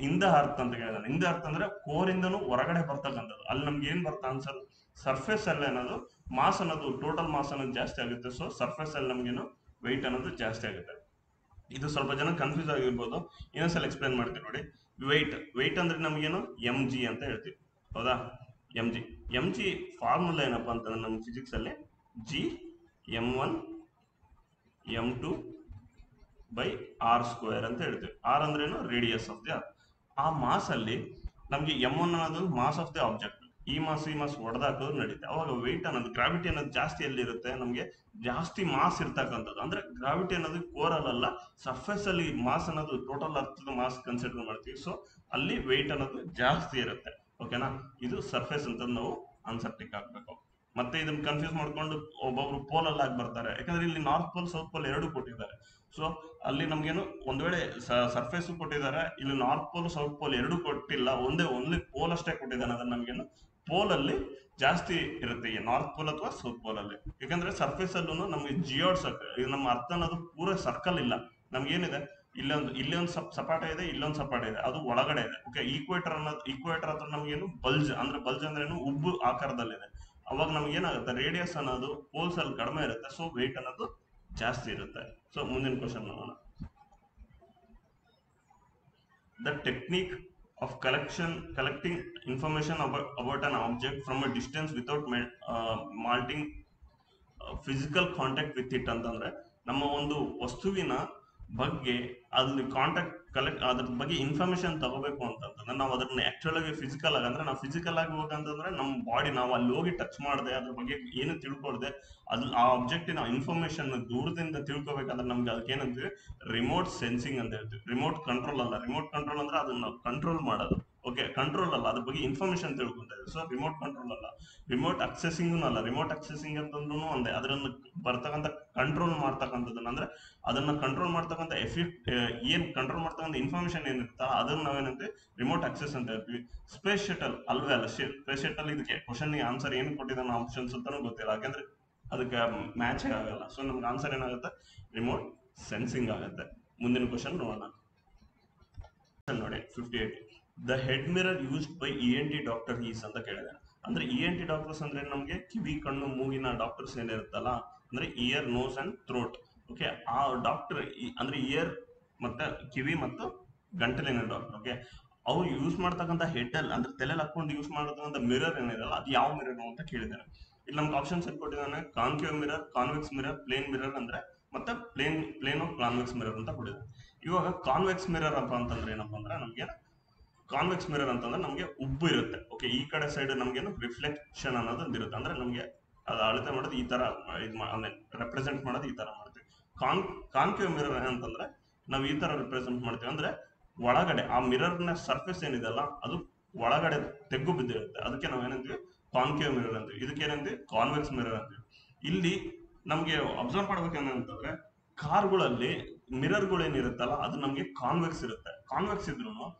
ಇಂದ ಅರ್ಥ ಅಂತ ಹೇಳಿದಾನೆ. ಇಂದ ಅರ್ಥ ಅಂದ್ರೆ ಕೋರ್ ಇಂದನು ಹೊರಗಡೆ ಬರ್ತಕ್ಕಂಥದ್ದು. ಅಲ್ಲಿ ನಮ್ಗೆ ಏನ್ ಬರ್ತಾ ಅನ್ಸಲ್, ಸರ್ಫೇಸ್ ಅಲ್ಲಿ ಅನ್ನೋದು ಮಾಸ್ ಅನ್ನೋದು ಟೋಟಲ್ ಮಾಸ್ ಅನ್ನೋದು ಜಾಸ್ತಿ ಆಗುತ್ತೆ. ಸೊ ಸರ್ಫೇಸ್ ಅಲ್ಲಿ ನಮ್ಗೇನು ವೆಯ್ಟ್ ಅನ್ನೋದು ಜಾಸ್ತಿ ಆಗುತ್ತೆ. ಇದು ಸ್ವಲ್ಪ ಜನ ಕನ್ಫ್ಯೂಸ್ ಆಗಿರ್ಬೋದು, ಇನ್ನೊಂದ್ಸಲ ಎಕ್ಸ್ಪ್ಲೈನ್ ಮಾಡ್ತೀವಿ ನೋಡಿ. ವೆಯ್ಟ್ ಅಂದ್ರೆ ನಮ್ಗೇನು ಎಂ ಜಿ ಅಂತ ಹೇಳ್ತೀವಿ, ಹೌದಾ. ಎಂ ಜಿ ಫಾರ್ಮುಲಾ ಏನಪ್ಪಾ ಅಂತಂದ್ರೆ ನಮ್ಮ ಫಿಸಿಕ್ಸ್ ಅಲ್ಲಿ ಜಿ ಎಂ1 ಎಂ2 ಬೈ ಆರ್ ಸ್ಕ್ವೇರ್ ಅಂತ ಹೇಳ್ತೀವಿ. ಆರ್ ಅಂದ್ರೇನು ರೇಡಿಯಸ್ ಆಫ್ ದಿ ಅರ್ತ್. ಆ ಮಾಸ್ ಅಲ್ಲಿ ನಮ್ಗೆ ಎಂ1 ಅನ್ನೋದು ಮಾಸ್ ಆಫ್ ದಿ ಆಬ್ಜೆಕ್ಟ್. ಈ ಮಾಸ್ ಹೊಡೆದಾಕೋದು ನಡೀತೆ. ಅವಾಗ ವೆಯ್ಟ್ ಅನ್ನೋದು, ಗ್ರಾವಿಟಿ ಅನ್ನೋದು ಜಾಸ್ತಿ ಎಲ್ಲಿರುತ್ತೆ, ನಮಗೆ ಜಾಸ್ತಿ ಮಾಸ್ ಇರ್ತಕ್ಕಂಥದ್ದು. ಅಂದ್ರೆ ಗ್ರಾವಿಟಿ ಅನ್ನೋದು ಕೋರಲ್ ಅಲ್ಲ, ಸರ್ಫೇಸ್ ಅಲ್ಲಿ ಮಾಸ್ ಅನ್ನೋದು ಟೋಟಲ್ ಅರ್ಥದ ಮಾಸ್ ಕನ್ಸಿಡರ್ ಮಾಡ್ತೀವಿ. ಸೊ ಅಲ್ಲಿ ವೆಯ್ಟ್ ಅನ್ನೋದು ಜಾಸ್ತಿ ಇರುತ್ತೆ. ಓಕೆನಾ, ಇದು ಸರ್ಫೇಸ್ ಅಂತ ನಾವು ಆನ್ಸರ್ ಟಿಕ್ ಹಾಕ್ಬೇಕು. ಮತ್ತೆ ಇದನ್ನ ಕನ್ಫ್ಯೂಸ್ ಮಾಡ್ಕೊಂಡು ಒಬ್ಬೊಬ್ರು ಪೋಲ್ ಅಲ್ಲಿ ಆಗಿ ಬರ್ತಾರೆ. ಯಾಕಂದ್ರೆ ಇಲ್ಲಿ ನಾರ್ತ್ ಪೋಲ್ ಸೌತ್ ಪೋಲ್ ಎರಡು ಕೊಟ್ಟಿದ್ದಾರೆ. ಸೊ ಅಲ್ಲಿ ನಮ್ಗೇನು ಒಂದ್ ವೇಳೆ ಸರ್ಫೇಸ್ ಕೊಟ್ಟಿದ್ದಾರೆ, ಇಲ್ಲಿ ನಾರ್ತ್ ಪೋಲ್ ಸೌತ್ ಪೋಲ್ ಎರಡು ಕೊಟ್ಟಿಲ್ಲ, ಓನ್ಲಿ ಪೋಲ್ ಅಷ್ಟೇ ಕೊಟ್ಟಿದ್ದಾನೆ. ಅದನ್ನ ನಮ್ಗೇನು ಪೋಲ್ ಅಲ್ಲಿ ಜಾಸ್ತಿ ಇರುತ್ತೆ, ನಾರ್ತ್ ಪೋಲ್ ಅಥವಾ ಸೌತ್ ಪೋಲ್ ಅಲ್ಲಿ. ಯಾಕಂದ್ರೆ ಸರ್ಫೇಸ್ ಅಲ್ಲೂ ನಮ್ಗೆ ಜಿಯೋಡ್ ಸರ್ಕಲ್, ಇದು ನಮ್ಮ ಅರ್ಥ ಅನ್ನೋದು ಪೂರ ಸರ್ಕಲ್ ಇಲ್ಲ. ನಮ್ಗೇನಿದೆ, ಇಲ್ಲೊಂದು ಸಪಾಟ ಇದೆ, ಇಲ್ಲೊಂದು ಸಪಾಟ ಇದೆ, ಅದು ಒಳಗಡೆ ಇದೆ. ಓಕೆ, ಈಕ್ವೇಟರ್ ಹತ್ರ ನಮ್ಗೇನು ಬಲ್ಜ್ ಅಂದ್ರೆ ಏನು, ಉಬ್ಬು ಆಕಾರದಲ್ಲಿದೆ. ಅವಾಗ ನಮ್ಗೆ ಏನಾಗುತ್ತೆ, ರೇಡಿಯಸ್ ಅನ್ನೋದು ಪೋಲ್ಸ್ ಅಲ್ಲಿ ಕಡಿಮೆ ಇರುತ್ತೆ. ಸೊ ವೆಯ್ಟ್ ಅನ್ನೋದು ಜಾಸ್ತಿ ಇರುತ್ತೆ. ಸೊ ಮುಂದಿನ ಕ್ವಶನ್ ನೋಡೋಣ. The technique of collecting information about an object from a distance without malting physical contact with it ಅಂತಂದ್ರೆ ನಮ್ಮ ಒಂದು ವಸ್ತುವಿನ ಬಗ್ಗೆ ಅಲ್ಲಿ ಅದ್ರ ಬಗ್ಗೆ ಇನ್ಫಾರ್ಮೇಶನ್ ತಗೋಬೇಕು ಅಂತಂದ್ರೆ ನಾವು ಅದನ್ನ ಆಕ್ಚುಲ್ ಆಗಿ ಫಿಸಿಕಲ್ ಆಗಿ, ಅಂದ್ರೆ ನಾವು ಫಿಸಿಕಲ್ ಆಗಿ ಹೋಗಂತಂದ್ರೆ ನಮ್ಮ ಬಾಡಿ ನಾವು ಅಲ್ಲಿ ಹೋಗಿ ಟಚ್ ಮಾಡದೆ ಅದ್ರ ಬಗ್ಗೆ ಏನು ತಿಳ್ಕೊಳ್ದೆ ಆ ಆಬ್ಜೆಕ್ಟಿನ ಇನ್ಫಾರ್ಮೇಶನ್ ದೂರದಿಂದ ತಿಳ್ಕೊಬೇಕಂದ್ರೆ ನಮ್ಗೆ ಅದಕ್ಕೆ ಏನಂತೀವಿ, ರಿಮೋಟ್ ಸೆನ್ಸಿಂಗ್ ಅಂತ ಹೇಳ್ತೀವಿ. ರಿಮೋಟ್ ಕಂಟ್ರೋಲ್ ಅಲ್ಲ, ರಿಮೋಟ್ ಕಂಟ್ರೋಲ್ ಅಂದ್ರೆ ಅದನ್ನ ಕಂಟ್ರೋಲ್ ಮಾಡೋದು. ಓಕೆ, ಕಂಟ್ರೋಲ್ ಅಲ್ಲ, ಅದ್ರ ಬಗ್ಗೆ ಇನ್ಫಾರ್ಮೇಶನ್ ತಿಳ್ಕೊಂತ ಇದೆ. ಸೊ ರಿಮೋಟ್ ಕಂಟ್ರೋಲ್ ಅಲ್ಲ, ರಿಮೋಟ್ ಅಕ್ಸೆಸಿಂಗ್ ಅಲ್ಲ. ರಿಮೋಟ್ ಅಕ್ಸೆಸಿಂಗ್ ಅಂತಂದ್ರೂ ಒಂದೇ, ಅದನ್ನ ಬರ್ತಕ್ಕಂಥ ಕಂಟ್ರೋಲ್ ಮಾಡ್ತಕ್ಕಂಥದ್ದನ್ನ, ಅಂದ್ರೆ ಅದನ್ನ ಕಂಟ್ರೋಲ್ ಮಾಡ್ತಕ್ಕಂಥ ಎಫೆಕ್ಟ್ ಏನ್ ಕಂಟ್ರೋಲ್ ಮಾಡ್ತಕ್ಕಂಥ ಇನ್ಫಾರ್ಮೇಶನ್ ಏನಿರುತ್ತ ಅದನ್ನ ನಾವೇನಂತೀವಿ ರಿಮೋಟ್ ಅಕ್ಸೆಸ್ ಅಂತ ಹೇಳ್ತೀವಿ. ಸ್ಪೇಸ್ ಶಟಲ್ ಅಲ್ವೇ ಅಲ್ಲ, ಸ್ಪೇಸ್ ಶಟಲ್ ಇದಕ್ಕೆ ಕ್ವಶನ್ ಆನ್ಸರ್ ಏನು ಕೊಟ್ಟಿದ್ದಾನೆ ಆಪ್ಷನ್ಸ್ ಅಂತಾನು ಗೊತ್ತಿಲ್ಲ, ಯಾಕಂದ್ರೆ ಅದಕ್ಕೆ ಮ್ಯಾಚ್ ಆಗಲ್ಲ. ಸೊ ನಮ್ಗೆ ಆನ್ಸರ್ ಏನಾಗುತ್ತೆ, ರಿಮೋಟ್ ಸೆನ್ಸಿಂಗ್ ಆಗುತ್ತೆ. ಮುಂದಿನ ಕ್ವಶನ್ ನೋಡೋಣ ನೋಡಿ. 58 the head mirror used by ENT doctor is ಅಂತ ಕೇಳಿದೆ. ಅಂದ್ರೆ ENT ಡಾಕ್ಟರ್ಸ್ ಅಂದ್ರೆ ನಮಗೆ ಕಿವಿ ಕಣ್ಣು ಮೂಗಿನ ಡಾಕ್ಟರ್ಸ್ ಏನಿರುತ್ತಲ್ಲ, ಅಂದ್ರೆ ear nose and throat. Okay, ಆ ಡಾಕ್ಟರ್ ಅಂದ್ರೆ ಇಯರ್ ಮತ್ತೆ ಕಿವಿ ಮತ್ತು ಗಂಟಲಿನ ಡಾಕ್ಟರ್. ಓಕೆ, ಅವ್ರು ಯೂಸ್ ಮಾಡ್ತಕ್ಕಂಥ ಹೆಡ್ ಅಲ್ಲಿ ಅಂದ್ರೆ ತಲೆಯಲ್ಲಿ ಹಾಕೊಂಡು ಯೂಸ್ ಮಾಡತಕ್ಕಂಥ ಮಿರರ್ ಏನಿದೆಯಲ್ಲ ಅದು ಯಾವ ಮಿರರ್ ಅಂತ ಕೇಳಿದ್ದಾನೆ. ಇಲ್ಲಿ ನಮ್ಗೆ ಆಪ್ಷನ್ಸ್ ಕೊಟ್ಟಿದ್ದಾನೆ, concave mirror, convex mirror, plane mirror ಅಂದ್ರೆ ಮತ್ತೆ ಪ್ಲೇನ್ ಆಫ್ ಕಾನ್ವೆಕ್ಸ್ ಮಿರರ್ ಅಂತ ಕೊಟ್ಟಿದ್ದಾನೆ. ಇವಾಗ ಕಾನ್ವೆಕ್ಸ್ ಮಿರರ್ ಅಂತಂದ್ರೆ ಏನಪ್ಪಾ ಅಂದ್ರೆ, ನಮ್ಗೆ ಕಾನ್ವೆಕ್ಸ್ ಮಿರರ್ ಅಂತಂದ್ರೆ ನಮಗೆ ಉಬ್ಬು ಇರುತ್ತೆ. ಓಕೆ, ಈ ಕಡೆ ಸೈಡ್ ನಮ್ಗೇನು ರಿಫ್ಲೆಕ್ಷನ್ ಅನ್ನೋದು ಇರುತ್ತೆ, ಅಂದ್ರೆ ನಮಗೆ ಅದು ಅಳತೆ ಮಾಡೋದು ಈ ತರ, ಅಂದ್ರೆ ರೆಪ್ರೆಸೆಂಟ್ ಮಾಡೋದು ಈ ತರ ಮಾಡ್ತೀವಿ. ಕಾನ್ಕೇವ್ ಮಿರರ್ ಏನಂತಂದ್ರೆ ನಾವು ಈ ತರ ರೆಪ್ರೆಸೆಂಟ್ ಮಾಡ್ತೀವಿ, ಅಂದ್ರೆ ಒಳಗಡೆ ಆ ಮಿರರ್ನ ಸರ್ಫೇಸ್ ಏನಿದೆಲ್ಲ ಅದು ಒಳಗಡೆ ತೆಗ್ಗು ಬಿದ್ದಿರುತ್ತೆ, ಅದಕ್ಕೆ ನಾವು ಏನಂತೀವಿ ಕಾನ್ಕೇವ್ ಮಿರರ್ ಅಂತೀವಿ. ಇದಕ್ಕೆ ಏನಂತೀವಿ ಕಾನ್ವೆಕ್ಸ್ ಮಿರರ್ ಅಂತೀವಿ. ಇಲ್ಲಿ ನಮ್ಗೆ ಅಬ್ಸರ್ವ್ ಮಾಡ್ಬೇಕೇನಂತಂದ್ರೆ, ಕಾರ್ಗಳಲ್ಲಿ ಮಿರರ್ಗಳು ಏನಿರುತ್ತಲ್ಲ ಅದು ನಮ್ಗೆ ಕಾನ್ವೆಕ್ಸ್ ಇರುತ್ತೆ. ಕಾನ್ವೆಕ್ಸ್ ಇದ್ರು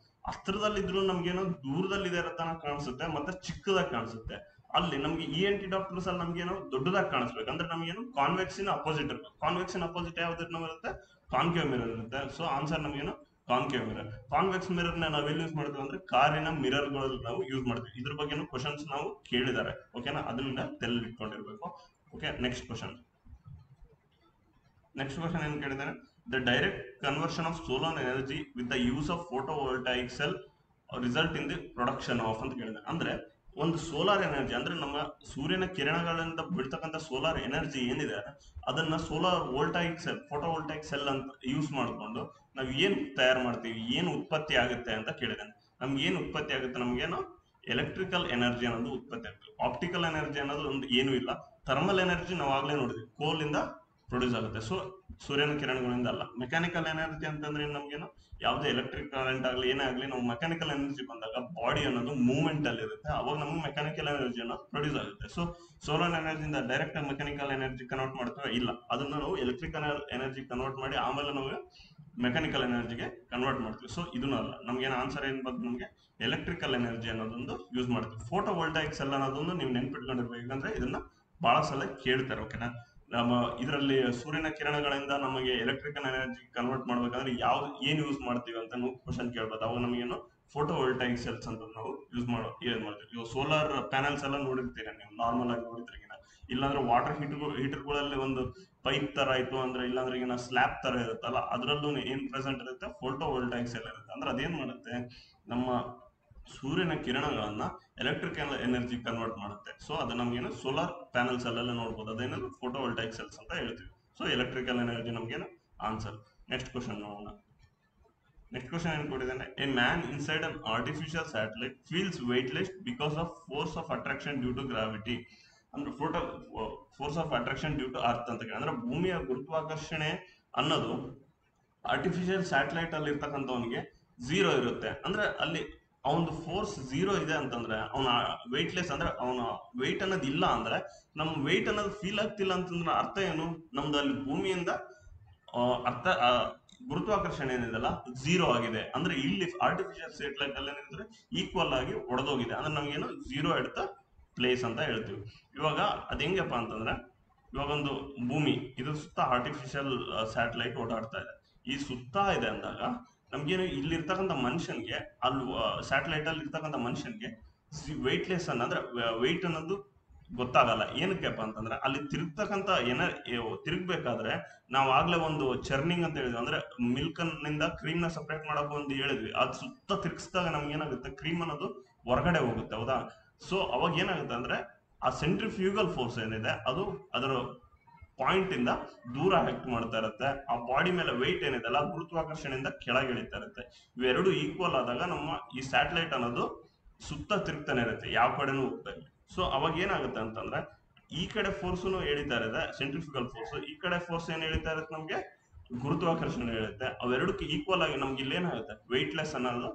ಹತ್ರದಲ್ಲಿದ್ರು ನಮ್ಗೇನೋ ದೂರದಲ್ಲಿ ತರ ಕಾಣಿಸುತ್ತೆ, ಮತ್ತೆ ಚಿಕ್ಕದಾಗಿ ಕಾಣಿಸುತ್ತೆ. ಅಲ್ಲಿ ನಮ್ಗೆ ENT ಡಾಕ್ಟರ್ಸ್ ಅಲ್ಲಿ ನಮ್ಗೇನೋ ದೊಡ್ಡದಾಗಿ ಕಾಣಿಸ್ಬೇಕು, ಅಂದ್ರೆ ನಮ್ಗೇನು ಕಾನ್ವೆಕ್ಸಿನ ಅಪೋಸಿಟ್ ಇರುತ್ತೆ. ಕಾನ್ವೆಕ್ಸಿನ ಅಪೋಸಿಟ್ ಯಾವ್ದು ಇರುತ್ತೆ, ಕಾನ್ಕೇವ್ ಮಿರರ್ ಇರುತ್ತೆ. ಸೊ ಆನ್ಸರ್ ನಮ್ಗೇನು ಕಾನ್ಕೇವ್ ಮಿರರ್. ಕಾನ್ವೆಕ್ಸ್ ಮಿರರ್ ನ ನಾವ್ ಎಲ್ಲಿ ಯೂಸ್ ಮಾಡ್ತೀವಿ ಅಂದ್ರೆ ಕಾರಿನ ಮಿರರ್ ಗಳಲ್ಲಿ ನಾವು ಯೂಸ್ ಮಾಡ್ತೀವಿ. ಇದ್ರ ಬಗ್ಗೆ ಕ್ವಶನ್ಸ್ ನಾವು ಕೇಳಿದ್ದಾರೆ, ಓಕೆನಾ, ಅದನ್ನ ತಲೆಯಲ್ಲಿ ಇಟ್ಕೊಂಡಿರ್ಬೇಕು. ಓಕೆ, ನೆಕ್ಸ್ಟ್ ಕ್ವಶನ್ ಏನ್ ಕೇಳಿದಾರೆ, the direct conversion of solar energy with the use of photovoltaic cell result in the production of ಅಂತ ಕೇಳಿದಾರೆ. ಅಂದ್ರೆ ಒಂದು ಸೋಲಾರ್ ಎನರ್ಜಿ ಅಂದ್ರೆ ನಮ್ಮ ಸೂರ್ಯನ ಕಿರಣಗಳಿಂದ ಬಿಡ್ತಕ್ಕಂಥ ಸೋಲಾರ್ ಎನರ್ಜಿ ಏನಿದೆ ಅದನ್ನ ಸೋಲಾರ್ ವೋಲ್ಟಾಯಿಕ್ ಸೆಲ್, ಫೋಟೋವೋಲ್ಟಾಯಿಕ್ ಸೆಲ್ ಅಂತ ಯೂಸ್ ಮಾಡಿಕೊಂಡು ನಾವು ಏನ್ ತಯಾರು ಮಾಡ್ತೀವಿ, ಏನು ಉತ್ಪತ್ತಿ ಆಗುತ್ತೆ ಅಂತ ಕೇಳಿದಾನೆ. ನಮ್ಗೆ ಏನು ಉತ್ಪತ್ತಿ ಆಗುತ್ತೆ, ನಮ್ಗೇನು ಎಲೆಕ್ಟ್ರಿಕಲ್ ಎನರ್ಜಿ ಅನ್ನೋದು ಉತ್ಪತ್ತಿ ಆಗುತ್ತೆ. ಆಪ್ಟಿಕಲ್ ಎನರ್ಜಿ ಅನ್ನೋದು ಒಂದು ಏನು ಇಲ್ಲ. ಥರ್ಮಲ್ ಎನರ್ಜಿ ನಾವು ಆಗ್ಲೇ ನೋಡಿದ್ವಿ, ಕೋಲ್ ಇಂದ ಪ್ರೊಡ್ಯೂಸ್ ಆಗುತ್ತೆ. ಸೊ ಸೂರ್ಯನ ಕಿರಣಗಳಿಂದ ಅಲ್ಲ. ಮೆಕ್ಯಾನಿಕಲ್ ಎನರ್ಜಿ ಅಂತಂದ್ರೆ ನಮ್ಗೇನು ಯಾವುದೇ ಎಲೆಕ್ಟ್ರಿಕ್ ಕರೆಂಟ್ ಆಗಲಿ ಏನೇ ಆಗಲಿ, ನಾವು ಮೆಕ್ಯಾನಿಕಲ್ ಎನರ್ಜಿ ಬಂದಾಗ ಬಾಡಿ ಅನ್ನೋದು ಮೂವ್ಮೆಂಟ್ ಅಲ್ಲಿ ಇರುತ್ತೆ, ಅವಾಗ ನಮ್ಗೆ ಮೆಕ್ಯಾನಿಕಲ್ ಎನರ್ಜಿ ಅನ್ನೋದು ಪ್ರೊಡ್ಯೂಸ್ ಆಗುತ್ತೆ. ಸೊ ಸೋಲಾರ್ ಎನರ್ಜಿಯಿಂದ ಡೈರೆಕ್ಟ್ ಆಗಿ ಮೆಕ್ಯಾನಿಕಲ್ ಎನರ್ಜಿ ಕನ್ವರ್ಟ್ ಮಾಡ್ತೇವೆ ಇಲ್ಲ, ಅದನ್ನ ನಾವು ಎಲೆಕ್ಟ್ರಿಕಲ್ ಎನರ್ಜಿ ಕನ್ವರ್ಟ್ ಮಾಡಿ ಆಮೇಲೆ ನಾವು ಮೆಕ್ಯಾನಿಕಲ್ ಎನರ್ಜಿಗೆ ಕನ್ವರ್ಟ್ ಮಾಡ್ತೀವಿ. ಸೊ ಇದನ್ನ ಅಲ್ಲ, ನಮ್ಗೇನು ಆನ್ಸರ್ ಏನ್ ಬಂದು ನಮಗೆ ಎಲೆಕ್ಟ್ರಿಕಲ್ ಎನರ್ಜಿ ಅನ್ನೋದೊಂದು ಯೂಸ್ ಮಾಡ್ತೀವಿ. ಫೋಟೋ ವೋಲ್ಟಾಯಿಕ್ ಸೆಲ್ ಅನ್ನೋದೊಂದು ನೀವು ನೆನ್ಪಿಟ್ಕೊಂಡಿರ್ಬೇಕು, ಯಾಕಂದ್ರೆ ಇದನ್ನ ಬಹಳ ಸಲ ಕೇಳ್ತಾರೆ. ಓಕೆನಾ, ನಮ್ಮ ಇದರಲ್ಲಿ ಸೂರ್ಯನ ಕಿರಣಗಳಿಂದ ನಮಗೆ ಎಲೆಕ್ಟ್ರಿಕಲ್ ಎನರ್ಜಿ ಕನ್ವರ್ಟ್ ಮಾಡ್ಬೇಕಂದ್ರೆ ಏನ್ ಯೂಸ್ ಮಾಡ್ತೀವಿ ಅಂತ ನಾವು ಕ್ವಶನ್ ಕೇಳ್ಬೋದು. ಅವಾಗ ನಮಗೇನು ಫೋಟೋ ವೋಲ್ಟಾಯಿಕ್ ಸೆಲ್ಸ್ ಅಂತ ನಾವು ಯೂಸ್ ಮಾಡ್ತೀವಿ. ಇವಾಗ ಸೋಲಾರ್ ಪ್ಯಾನಲ್ಸ್ ಎಲ್ಲ ನೋಡಿರ್ತೀರ ನೀವು, ನಾರ್ಮಲ್ ಆಗಿ ನೋಡಿದ್ರಿ, ಇಲ್ಲಾಂದ್ರೆ ವಾಟರ್ ಹೀಟರ್ಗಳಲ್ಲಿ ಒಂದು ಪೈಪ್ ತರ ಆಯ್ತು ಅಂದ್ರೆ, ಇಲ್ಲಾಂದ್ರೆ ಈಗ ಸ್ಲ್ಯಾಬ್ ತರ ಇರುತ್ತಲ್ಲ, ಅದ್ರಲ್ಲೂ ಏನ್ ಪ್ರೆಸೆಂಟ್ ಇರುತ್ತೆ, ಫೋಟೋ ವೋಲ್ಟಾಯಿಕ್ ಸೆಲ್ ಇರುತ್ತೆ. ಅಂದ್ರೆ ಅದೇನ್ ಮಾಡುತ್ತೆ, ನಮ್ಮ ಸೂರ್ಯನ ಕಿರಣಗಳನ್ನ ಎಲೆಕ್ಟ್ರಿಕಲ್ ಎನರ್ಜಿ ಕನ್ವರ್ಟ್ ಮಾಡುತ್ತೆ. ಸೊ ಅದು ನಮ್ಗೇನು ಸೋಲಾರ್ ಪ್ಯಾನಲ್ಸ್ ಅಲ್ಲೆಲ್ಲ ನೋಡ್ಬೋದು, ಅದೇನದು ಫೋಟೋ ವೋಲ್ಟಾಯಿಕ್ ಸೆಲ್ಸ್ ಅಂತ ಹೇಳ್ತೀವಿ. ಸೊ ಎಲೆಕ್ಟ್ರಿಕಲ್ ಎನರ್ಜಿ ನಮ್ಗೇನು ಆನ್ಸರ್. ನೆಕ್ಸ್ಟ್ ಕ್ವಶನ್ ನೋಡೋಣ. ನೆಕ್ಸ್ಟ್ ಕ್ವಶನ್ ಏನ್ ಕೊಟ್ಟಿದ್ದಾನೆ, a man inside an artificial satellite feels weightless because of force of attraction due to gravity. ಅಂದ್ರೆ force of attraction due to earth ಅಂತ ಕೇಳಿ, ಅಂದ್ರೆ ಭೂಮಿಯ ಗುರುತ್ವಾಕರ್ಷಣೆ ಅನ್ನೋದು ಆರ್ಟಿಫಿಷಿಯಲ್ ಸ್ಯಾಟಲೈಟ್ ಅಲ್ಲಿ ಇರ್ತಕ್ಕಂಥವನಿಗೆ 0 ಇರುತ್ತೆ. ಅಂದ್ರೆ ಅಲ್ಲಿ ಅವನ ಫೋರ್ಸ್ 0 ಇದೆ ಅಂತಂದ್ರೆ, ಅವನ ವೆಯ್ಟ್ಲೆಸ್ ಅಂದ್ರೆ ಅವನ ವೆಯ್ಟ್ ಅನ್ನೋದು ಇಲ್ಲ ಅಂದ್ರೆ, ನಮ್ ವೆಯ್ಟ್ ಅನ್ನೋದು ಫೀಲ್ ಆಗ್ತಿಲ್ಲ ಅಂತಂದ್ರೆ ಅರ್ಥ ಏನು, ನಮ್ದು ಅಲ್ಲಿ ಭೂಮಿಯಿಂದ ಗುರುತ್ವಾಕರ್ಷಣೆ ಏನಿದೆಲ್ಲ 0 ಆಗಿದೆ. ಅಂದ್ರೆ ಇಲ್ಲಿ ಆರ್ಟಿಫಿಷಿಯಲ್ ಸ್ಯಾಟಲೈಟ್ ಅಲ್ಲಿ ಏನಿದ್ರೆ ಈಕ್ವಲ್ ಆಗಿ ಒಡೆದೋಗಿದೆ, ಅಂದ್ರೆ ನಮ್ಗೇನು 0 ಎಟ್ ದ ಪ್ಲೇಸ್ ಅಂತ ಹೇಳ್ತೀವಿ. ಇವಾಗ ಅದ್ ಹೆಂಗಪ್ಪ ಅಂತಂದ್ರೆ, ಇವಾಗ ಒಂದು ಭೂಮಿ ಇದು ಸುತ್ತ ಆರ್ಟಿಫಿಷಿಯಲ್ ಸ್ಯಾಟಲೈಟ್ ಓಡಾಡ್ತಾ ಇದೆ. ಈ ಸುತ್ತ ಇದೆ ಅಂದಾಗ ನಮ್ಗೇನು ಇಲ್ಲಿ ಇರ್ತಕ್ಕಂಥ ಮನುಷ್ಯನ್ಗೆ, ಅಲ್ಲಿ ಸ್ಯಾಟಲೈಟ್ ಅಲ್ಲಿ ಇರ್ತಕ್ಕಂಥ ಮನುಷ್ಯನ್ಗೆ ವೆಯ್ಟ್ಲೆಸ್ ಅಂದ್ರೆ ವೆಯ್ಟ್ ಅನ್ನೋದು ಗೊತ್ತಾಗಲ್ಲ. ಏನಕ್ಕೆಪ್ಪ ಅಂತಂದ್ರೆ ಅಲ್ಲಿ ತಿರುಗ್ತಕ್ಕಂಥ ತಿರುಗ್ಬೇಕಾದ್ರೆ ನಾವು ಆಗ್ಲೇ ಒಂದು ಚರ್ನಿಂಗ್ ಅಂತ ಹೇಳಿದ್ವಿ, ಅಂದ್ರೆ ಮಿಲ್ಕ್ ನಿಂದ ಕ್ರೀಮ್ ನ ಸಪರೇಟ್ ಮಾಡಕ್ ಒಂದು ಹೇಳಿದ್ವಿ. ಅದ್ ಸುತ್ತ ತಿರುಗಿಸಿದಾಗ ನಮ್ಗೆ ಏನಾಗುತ್ತೆ, ಕ್ರೀಮ್ ಅನ್ನೋದು ಹೊರಗಡೆ ಹೋಗುತ್ತೆ, ಹೌದಾ. ಸೊ ಅವಾಗ ಏನಾಗುತ್ತೆ ಅಂದ್ರೆ ಆ ಸೆಂಟ್ರಿಫ್ಯೂಗಲ್ ಫೋರ್ಸ್ ಏನಿದೆ ಅದು ಅದರ ಪಾಯಿಂಟ್ ಇಂದ ದೂರ ಆಕ್ಟ್ ಮಾಡ್ತಾ ಇರುತ್ತೆ. ಆ ಬಾಡಿ ಮೇಲೆ ವೆಯ್ಟ್ ಏನಿದೆ ಅಲ್ಲ, ಗುರುತ್ವಾಕರ್ಷಣೆಯಿಂದ ಕೆಳಗೆ ಇಳಿತಾ ಇರುತ್ತೆ. ಇವೆರಡು ಈಕ್ವಲ್ ಆದಾಗ ನಮ್ಮ ಈ ಸ್ಯಾಟಲೈಟ್ ಅನ್ನೋದು ಸುತ್ತ ತಿರುಗ್ತಾನೆ ಇರುತ್ತೆ, ಯಾವ ಕಡೆನೂ ಹೋಗ್ತಾ ಇಲ್ಲ. ಸೊ ಅವಾಗ ಏನಾಗುತ್ತೆ ಅಂತಂದ್ರೆ, ಈ ಕಡೆ ಫೋರ್ಸ್ ಎಳಿತಾ ಇರುತ್ತೆ ಸೆಂಟ್ರಿಫ್ಯೂಗಲ್ ಫೋರ್ಸ್, ಈ ಕಡೆ ಫೋರ್ಸ್ ಏನ್ ಎಳಿತಾ ಇರುತ್ತೆ ನಮ್ಗೆ ಗುರುತ್ವಾಕರ್ಷಣೆ ಹೇಳುತ್ತೆ. ಅವೆರಡಕ್ಕೆ ಈಕ್ವಲ್ ಆಗಿ ನಮ್ಗೆ ಇಲ್ಲಿ ಏನಾಗುತ್ತೆ, ವೆಯ್ಟ್ಲೆಸ್ ಅನ್ನೋದು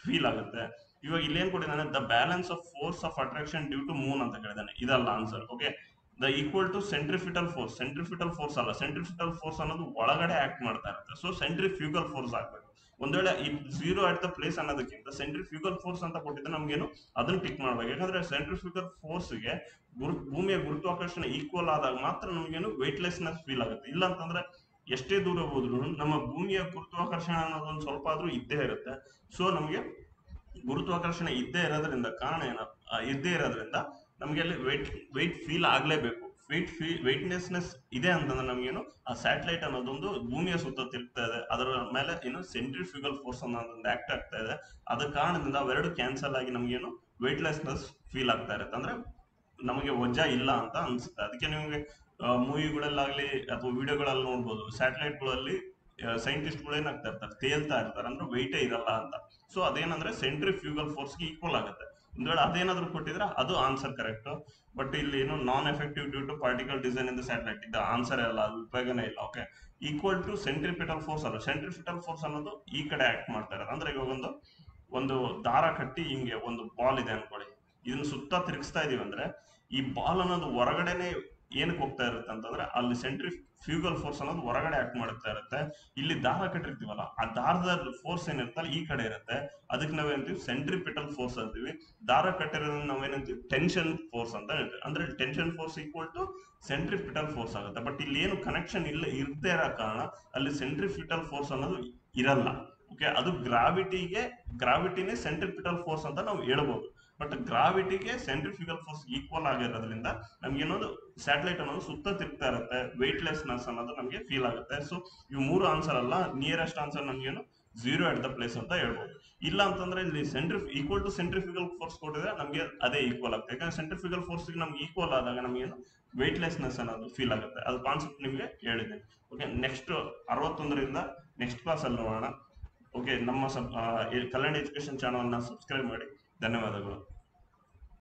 ಫೀಲ್ ಆಗುತ್ತೆ. ಇವಾಗ ಇಲ್ಲಿ ಏನ್ ಕೊಟ್ಟಿದ್ದಾನೆ, the balance of force of attraction due to moon ಅಂತ ಕೇಳಿದಾನೆ, ಇದಲ್ಲ answer. Okay, the equal to centrifugal force. Centrifugal force ಅಲ್ಲ, ಸೆಂಟ್ರಿಫಿಟಲ್ ಫೋರ್ಸ್ ಅನ್ನೋದು ಒಳಗಡೆ ಆಕ್ಟ್ ಮಾಡ್ತಾ ಇರುತ್ತೆ. ಸೊ ಸೆಂಟ್ರಿಫ್ಯೂಗಲ್ ಫೋರ್ಸ್ ಆಗ್ಬೇಕು. ಒಂದ್ ವೇಳೆ ಈ ಝೀರೋ ಅಟ್ ದ ಪ್ಲೇಸ್ ಅನ್ನೋದಕ್ಕಿಂತ ಸೆಂಟ್ರಿಫ್ಯೂಗಲ್ ಫೋರ್ಸ್ ಅಂತ ಕೊಟ್ಟಿದ್ರೆ ನಮ್ಗೇನು ಅದನ್ನ ಟಿಕ್ ಮಾಡ್ಬೇಕು. ಯಾಕಂದ್ರೆ ಸೆಂಟ್ರಿಫ್ಯೂಗಲ್ ಫೋರ್ಸ್ಗೆ ಭೂಮಿಯ ಗುರುತ್ವಾಕರ್ಷಣೆ ಈಕ್ವಲ್ ಆದಾಗ ಮಾತ್ರ ನಮ್ಗೇನು ವೆಯ್ಟ್ಲೆಸ್ನೆಸ್ ಫೀಲ್ ಆಗುತ್ತೆ. ಇಲ್ಲ ಅಂತಂದ್ರೆ ಎಷ್ಟೇ ದೂರ ಹೋದ್ರು ನಮ್ಮ ಭೂಮಿಯ ಗುರುತ್ವಾಕರ್ಷಣೆ ಅನ್ನೋದೊಂದು ಸ್ವಲ್ಪ ಆದ್ರೂ ಇದ್ದೇ ಇರುತ್ತೆ. ಸೊ ನಮಗೆ ಗುರುತ್ವಾಕರ್ಷಣೆ ಇದ್ದೇ ಇರೋದ್ರಿಂದ ನಮಗೆ ಅಲ್ಲಿ ವೆಯ್ಟ್ ಫೀಲ್ ಆಗ್ಲೇಬೇಕು. ವೆಯ್ಟ್ನೆಸ್ನೆಸ್ ಇದೆ ಅಂತಂದ್ರೆ ನಮ್ಗೇನು ಆ ಸ್ಯಾಟಲೈಟ್ ಅನ್ನೋದೊಂದು ಭೂಮಿಯ ಸುತ್ತ ತಿರುಗ್ತಾ ಇದೆ, ಅದರ ಮೇಲೆ ಏನು ಸೆಂಟ್ರಿಫ್ಯೂಗಲ್ ಫೋರ್ಸ್ ಅನ್ನೋದೊಂದು ಆಕ್ಟ್ ಆಗ್ತಾ ಇದೆ. ಅದ ಕಾರಣದಿಂದ ಅವೆರಡು ಕ್ಯಾನ್ಸಲ್ ಆಗಿ ನಮ್ಗೇನು ವೆಯ್ಟ್ಲೆಸ್ನೆಸ್ ಫೀಲ್ ಆಗ್ತಾ ಇರುತ್ತೆ, ಅಂದ್ರೆ ನಮಗೆ ವಜಾ ಇಲ್ಲ ಅಂತ ಅನ್ಸುತ್ತೆ. ಅದಕ್ಕೆ ನಿಮಗೆ ಮೂವಿಗಳಲ್ಲಾಗ್ಲಿ ಅಥವಾ ವಿಡಿಯೋಗಳಲ್ಲಿ ನೋಡ್ಬೋದು, ಸ್ಯಾಟಲೈಟ್ಗಳಲ್ಲಿ ಸೈಂಟಿಸ್ಟ್ಗಳು ಏನಾಗ್ತಾ ಇರ್ತಾರೆ, ತೇಲ್ತಾ ಇರ್ತಾರೆ, ಅಂದ್ರೆ ವೆಯ್ಟೇ ಇರಲ್ಲ ಅಂತ. ಸೊ ಅದೇನಂದ್ರೆ ಸೆಂಟ್ರಿಫ್ಯೂಗಲ್ ಫೋರ್ಸ್ಗೆ ಈಕ್ವಲ್ ಆಗುತ್ತೆ. ಒಂದ್ ವೇಳೆ ಅದೇನಾದ್ರು ಕೊಟ್ಟಿದ್ರೆ ಅದು ಆನ್ಸರ್ ಕರೆಕ್ಟ್. ಬಟ್ ಇಲ್ಲಿ ಏನು non effective due to particle design in the satellite, ಇದು ಆನ್ಸರ್ ಅಲ್ಲ, ಅದು ಉಪಯೋಗನೇ ಇಲ್ಲ. Okay, equal to centripetal force ಅಲ್ಲ. ಸೆಂಟ್ರಿಪಿಟಲ್ ಫೋರ್ಸ್ ಅನ್ನೋದು ಈ ಕಡೆ ಆಕ್ಟ್ ಮಾಡ್ತಾ ಇರೋದು. ಅಂದ್ರೆ ಇವಾಗ ಒಂದು ದಾರ ಕಟ್ಟಿ ಹಿಂಗೆ ಒಂದು ಬಾಲ್ ಇದೆ ಅನ್ಕೊಳ್ಳಿ, ಇದನ್ನ ಸುತ್ತ ತಿರುಗಿಸ್ತಾ ಇದೀವಿ ಅಂದ್ರೆ ಈ ಬಾಲ್ ಅನ್ನೋದು ಹೊರಗಡೆನೆ ಏನಕ್ಕೆ ಹೋಗ್ತಾ ಇರುತ್ತೆ ಅಂತಂದ್ರೆ ಅಲ್ಲಿ ಸೆಂಟ್ರಿಫ್ಯೂಗಲ್ ಫೋರ್ಸ್ ಅನ್ನೋದು ಹೊರಗಡೆ ಆಕ್ಟ್ ಮಾಡ್ತಾ ಇರುತ್ತೆ. ಇಲ್ಲಿ ದಾರ ಕಟ್ಟಿರ್ತೀವಲ್ಲ, ಆ ದಾರದ ಫೋರ್ಸ್ ಏನಿರುತ್ತಲ್ಲ ಈ ಕಡೆ ಇರುತ್ತೆ, ಅದಕ್ಕೆ ನಾವೇನಂತೀವಿ ಸೆಂಟ್ರಿಪಿಟಲ್ ಫೋರ್ಸ್ ಅಂತೀವಿ. ದಾರ ಕಟ್ಟಿರೋದನ್ನ ನಾವೇನಂತೀವಿ ಟೆನ್ಷನ್ ಫೋರ್ಸ್ ಅಂತ ಹೇಳ್ತೀವಿ. ಅಂದ್ರೆ tension force equal to centripetal force ಆಗುತ್ತೆ. ಬಟ್ ಇಲ್ಲಿ ಏನು ಕನೆಕ್ಷನ್ ಇರದೇ ಇರೋ ಕಾರಣ ಅಲ್ಲಿ ಸೆಂಟ್ರಿಪಿಟಲ್ ಫೋರ್ಸ್ ಅನ್ನೋದು ಇರಲ್ಲ. ಓಕೆ, ಅದು ಗ್ರಾವಿಟಿನೇ ಸೆಂಟ್ರಿಪಿಟಲ್ ಫೋರ್ಸ್ ಅಂತ ನಾವು ಹೇಳ್ಬೋದು. ಬಟ್ ಗ್ರಾವಿಟಿಗೆ ಸೆಂಟ್ರಿಫ್ಯೂಗಲ್ ಫೋರ್ಸ್ ಈಕ್ವಲ್ ಆಗಿರೋದ್ರಿಂದ ನಮ್ಗೆ ಏನೋದು ಸ್ಯಾಟಲೈಟ್ ಅನ್ನೋದು ಸುತ್ತ ತಿರುಗ್ತಾ ಇರುತ್ತೆ, ವೆಯ್ಟ್ಲೆಸ್ನೆಸ್ ಅನ್ನೋದು ನಮಗೆ ಫೀಲ್ ಆಗುತ್ತೆ. ಸೊ ಇವು ಮೂರು ಆನ್ಸರ್ ಅಲ್ಲ, ನಿಯರೆಸ್ಟ್ ಆನ್ಸರ್ ನಮ್ಗೇನು ಝೀರೋ ಅಟ್ ದ ಪ್ಲೇಸ್ ಅಂತ ಹೇಳ್ಬೋದು. ಇಲ್ಲ ಅಂತಂದ್ರೆ ಇಲ್ಲಿ ಈಕ್ವಲ್ ಟು ಸೆಂಟ್ರಿಫ್ಯೂಗಲ್ ಫೋರ್ಸ್ ಕೊಟ್ಟಿದ್ರೆ ನಮಗೆ ಅದೇ ಈಕ್ವಲ್ ಆಗುತ್ತೆ. ಯಾಕಂದ್ರೆ ಸೆಂಟ್ರಿಫ್ಯೂಗಲ್ ಫೋರ್ಸ್ ನಮ್ಗೆ ಈಕ್ವಲ್ ಆದಾಗ ನಮಗೇನು ವೆಯ್ಟ್ಲೆಸ್ನೆಸ್ ಅನ್ನೋದು ಫೀಲ್ ಆಗುತ್ತೆ. ಅದು ಕಾನ್ಸೆಪ್ಟ್ ನಿಮಗೆ ಹೇಳಿದ್ದೀನಿ. ಓಕೆ, ನೆಕ್ಸ್ಟ್ 61ರಿಂದ ನೆಕ್ಸ್ಟ್ ಕ್ಲಾಸ್ ಅಲ್ಲಿ ನೋಡೋಣ. ಓಕೆ, ನಮ್ಮ ಕಲ್ಯಾಣ ಎಜುಕೇಶನ್ ಚಾನಲ್ನ ಸಬ್ಸ್ಕ್ರೈಬ್ ಮಾಡಿ. ಧನ್ಯವಾದಗಳು.